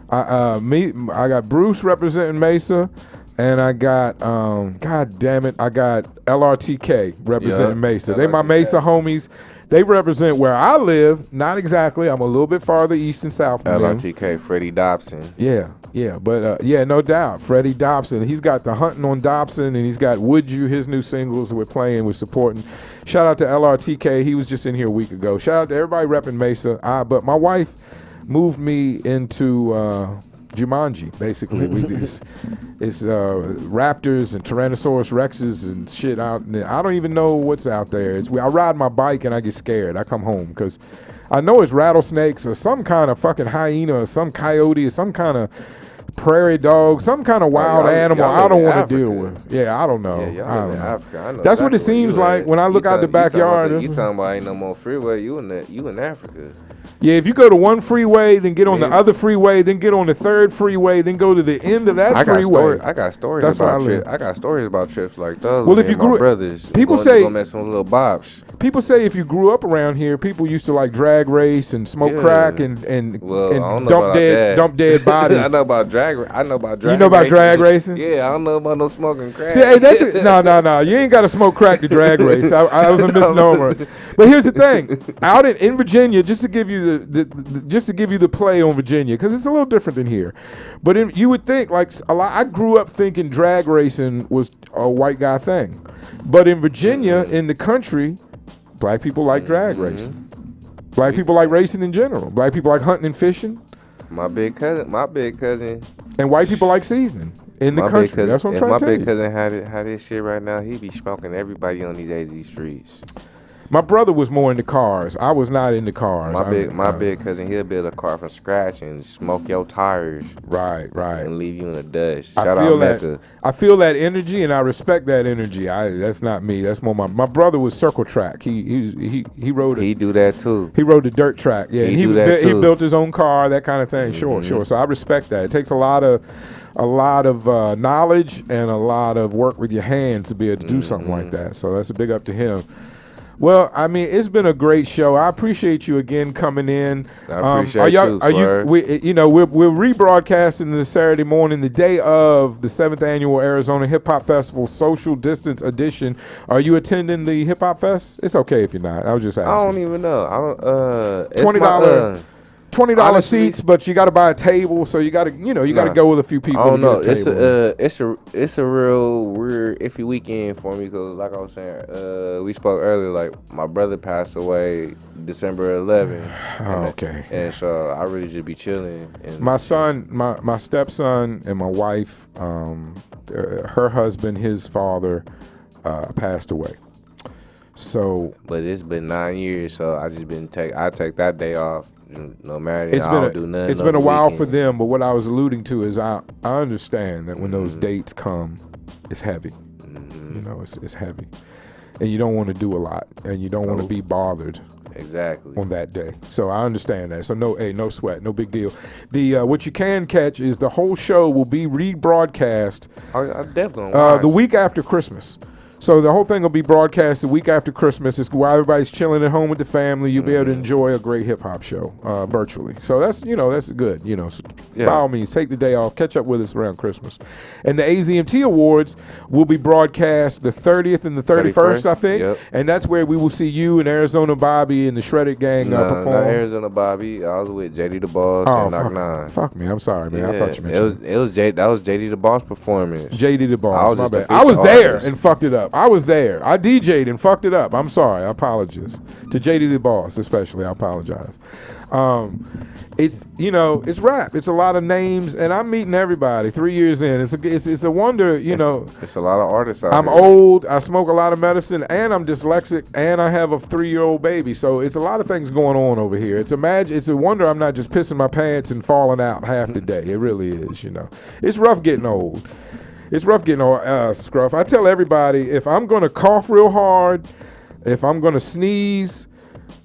[SPEAKER 1] I got Bruce representing Mesa. And I got, God damn it, I got LRTK representing Mesa. They my Mesa homies. They represent where I live. Not exactly. I'm a little bit farther east and south from them.
[SPEAKER 2] LRTK, Freddie Dobson.
[SPEAKER 1] Yeah, but no doubt. Freddie Dobson. He's got the Hunting on Dobson, and he's got Would You, his new singles we're playing, we're supporting. Shout out to LRTK. He was just in here a week ago. Shout out to everybody repping Mesa. But my wife moved me into Jumanji, basically. It's raptors and Tyrannosaurus Rexes and shit out. I don't even know what's out there. I ride my bike and I get scared. I come home because I know it's rattlesnakes or some kind of fucking hyena or some coyote or some kind of prairie dog, some kind of wild animal I don't want to deal with. Yeah, I don't know.
[SPEAKER 2] Yeah, I don't know. Africa. I know
[SPEAKER 1] that's what it seems like when I look out the backyard.
[SPEAKER 2] You talking about ain't no more freeway? You in Africa.
[SPEAKER 1] Yeah, if you go to one freeway, then get on the other freeway, then get on the third freeway, then go to the end of that freeway.
[SPEAKER 2] I got stories about trips. I got stories about trips like those.
[SPEAKER 1] Well, if you grew
[SPEAKER 2] brothers,
[SPEAKER 1] people say
[SPEAKER 2] go mess with little bops.
[SPEAKER 1] People say if you grew up around here, people used to like drag race and smoke crack and dump dead bodies.
[SPEAKER 2] I know about drag.
[SPEAKER 1] You know about drag racing?
[SPEAKER 2] Yeah, I don't know about no smoking crack.
[SPEAKER 1] See, hey, that's no. You ain't got to smoke crack to drag race. I was a misnomer. But here's the thing: out in Virginia, just to give you the play on Virginia, because it's a little different than here. But you would think I grew up thinking drag racing was a white guy thing, but in Virginia, in the country, black people like drag racing. Black people like racing in general. Black people like hunting and fishing.
[SPEAKER 2] My big cousin.
[SPEAKER 1] And white people like seasoning in the country. That's what I'm trying to tell you.
[SPEAKER 2] My big cousin had this shit right now. He be smoking everybody on these AZ streets.
[SPEAKER 1] My brother was more into cars. I was not into cars.
[SPEAKER 2] My big cousin, he'll build a car from scratch and smoke your tires.
[SPEAKER 1] Right.
[SPEAKER 2] And leave you in the dust.
[SPEAKER 1] Shout out Mecca. I feel that energy and I respect that energy. That's not me. That's more my brother was circle track. He rode it.
[SPEAKER 2] He do that too.
[SPEAKER 1] He rode the dirt track. Yeah,
[SPEAKER 2] he
[SPEAKER 1] built his own car, that kind of thing. Sure. So I respect that. It takes a lot of knowledge and a lot of work with your hands to be able to do something like that. So that's a big up to him. Well, I mean, it's been a great show. I appreciate you again coming in.
[SPEAKER 2] I appreciate you.
[SPEAKER 1] We're rebroadcasting this Saturday morning, the day of the 7th annual Arizona Hip Hop Festival Social Distance Edition. Are you attending the Hip Hop Fest? It's okay if you're not. I was just asking.
[SPEAKER 2] I don't even know.
[SPEAKER 1] $20 seats, but you got to buy a table, so you got to go with a few people.
[SPEAKER 2] I don't know. It's a real weird iffy weekend for me because, like I was saying, we spoke earlier. Like my brother passed away December 11th.
[SPEAKER 1] Okay.
[SPEAKER 2] And so I really just be chilling. And
[SPEAKER 1] my son, my stepson, and my wife, her husband, his father, passed away. So,
[SPEAKER 2] but it's been 9 years, so I just I take that day off. No matter, I don't do nothing.
[SPEAKER 1] It's been a while for them, but what I was alluding to is I understand that when those dates come, it's heavy. It's heavy, and you don't want to do a lot, and you don't want to be bothered.
[SPEAKER 2] Exactly.
[SPEAKER 1] On that day, so I understand that. So no sweat, no big deal. The what you can catch is the whole show will be rebroadcast.
[SPEAKER 2] I'm definitely gonna watch.
[SPEAKER 1] The week after Christmas. So the whole thing will be broadcast the week after Christmas. It's while everybody's chilling at home with the family. You'll be able to enjoy a great hip hop show virtually. So that's good. So by all means, take the day off. Catch up with us around Christmas. And the AZMT Awards will be broadcast the 30th and the 31st, I think. Yep. And that's where we will see you and Arizona Bobby and the Shredded Gang perform.
[SPEAKER 2] Not Arizona Bobby. I was with JD the Boss and Knock 9.
[SPEAKER 1] Fuck me. I'm sorry, man. I thought you mentioned
[SPEAKER 2] that was JD the Boss performance.
[SPEAKER 1] JD the Boss. My bad. I was there and fucked it up. I was there. I DJ'd and fucked it up. I'm sorry. I apologize to JD the Boss, especially. I apologize. It's rap. It's a lot of names, and I'm meeting everybody. 3 years in, it's a wonder.
[SPEAKER 2] It's a lot of artists out
[SPEAKER 1] I'm
[SPEAKER 2] here.
[SPEAKER 1] old. I smoke a lot of medicine, and I'm dyslexic, and I have a 3-year-old baby. So it's a lot of things going on over here. It's a wonder I'm not just pissing my pants and falling out half the day. It really is. It's rough getting old. It's rough getting old, Skruff. I tell everybody, if I'm going to cough real hard, if I'm going to sneeze,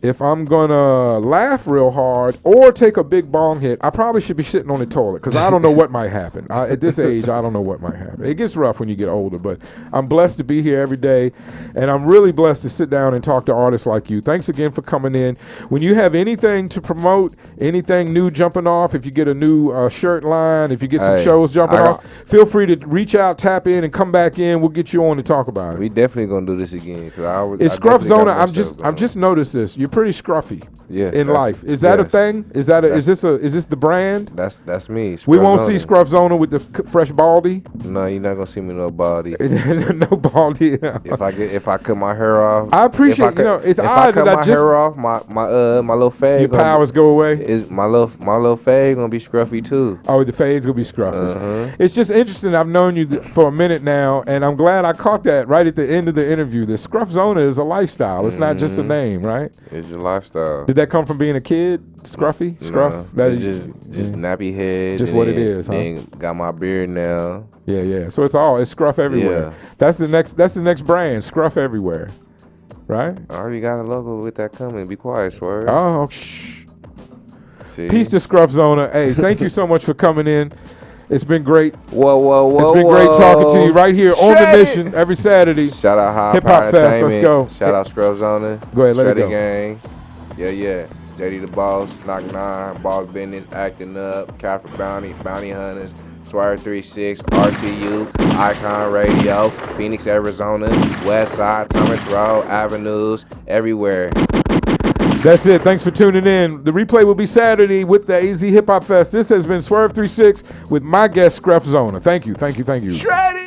[SPEAKER 1] if I'm going to laugh real hard or take a big bong hit, I probably should be sitting on the toilet because I don't know what might happen. At this age, I don't know what might happen. It gets rough when you get older, but I'm blessed to be here every day, and I'm really blessed to sit down and talk to artists like you. Thanks again for coming in. When you have anything to promote, anything new jumping off, if you get a new shirt line, if you get some shows jumping off, feel free to reach out, tap in, and come back in. We'll get you on to talk about it.
[SPEAKER 2] We definitely going to do this again.
[SPEAKER 1] It's Skruff Zona. I've just noticed this. You're pretty scruffy in life. Is that a thing? Is this the brand?
[SPEAKER 2] That's me.
[SPEAKER 1] We won't see Skruff Zona with the fresh baldy.
[SPEAKER 2] No, you're not gonna see me no baldy.
[SPEAKER 1] No baldy.
[SPEAKER 2] If I cut my hair off,
[SPEAKER 1] I appreciate. It's odd that I
[SPEAKER 2] hair off, my little fade.
[SPEAKER 1] Your powers go away.
[SPEAKER 2] Is my little fade gonna be scruffy too?
[SPEAKER 1] Oh, the fade's gonna be scruffy. It's just interesting. I've known you for a minute now, and I'm glad I caught that right at the end of the interview. The Skruff Zona is a lifestyle. It's not just a name, right?
[SPEAKER 2] It's a lifestyle.
[SPEAKER 1] Did that come from being a kid? Scruffy? Scruff?
[SPEAKER 2] No, that is just nappy head.
[SPEAKER 1] Just what it is, huh?
[SPEAKER 2] And got my beard now.
[SPEAKER 1] Yeah. So it's Scruff everywhere. Yeah. That's the next brand, Scruff everywhere. Right?
[SPEAKER 2] I already got a logo with that coming. Be quiet, swear.
[SPEAKER 1] Oh, shh. See? Peace to Skruff Zona. Hey, thank you so much for coming in. It's been great.
[SPEAKER 2] Whoa.
[SPEAKER 1] It's been great talking to you right here on The Mission every Saturday.
[SPEAKER 2] Shout out High
[SPEAKER 1] Hip Hop Fest. Let's go.
[SPEAKER 2] Shout out Skruff Zona.
[SPEAKER 1] Go ahead, let it go.
[SPEAKER 2] Gang. Yeah. JD the Boss, Knock 9, Boss Business, Acting Up, Caffrey Bounty Hunters, Swire 36, RTU, Icon Radio, Phoenix, Arizona, West Side, Thomas Road, Avenues, everywhere.
[SPEAKER 1] That's it. Thanks for tuning in. The replay will be Saturday with the AZ Hip Hop Fest. This has been Swerve 36 with my guest, Skruff Zona. Thank you.
[SPEAKER 5] Shredded!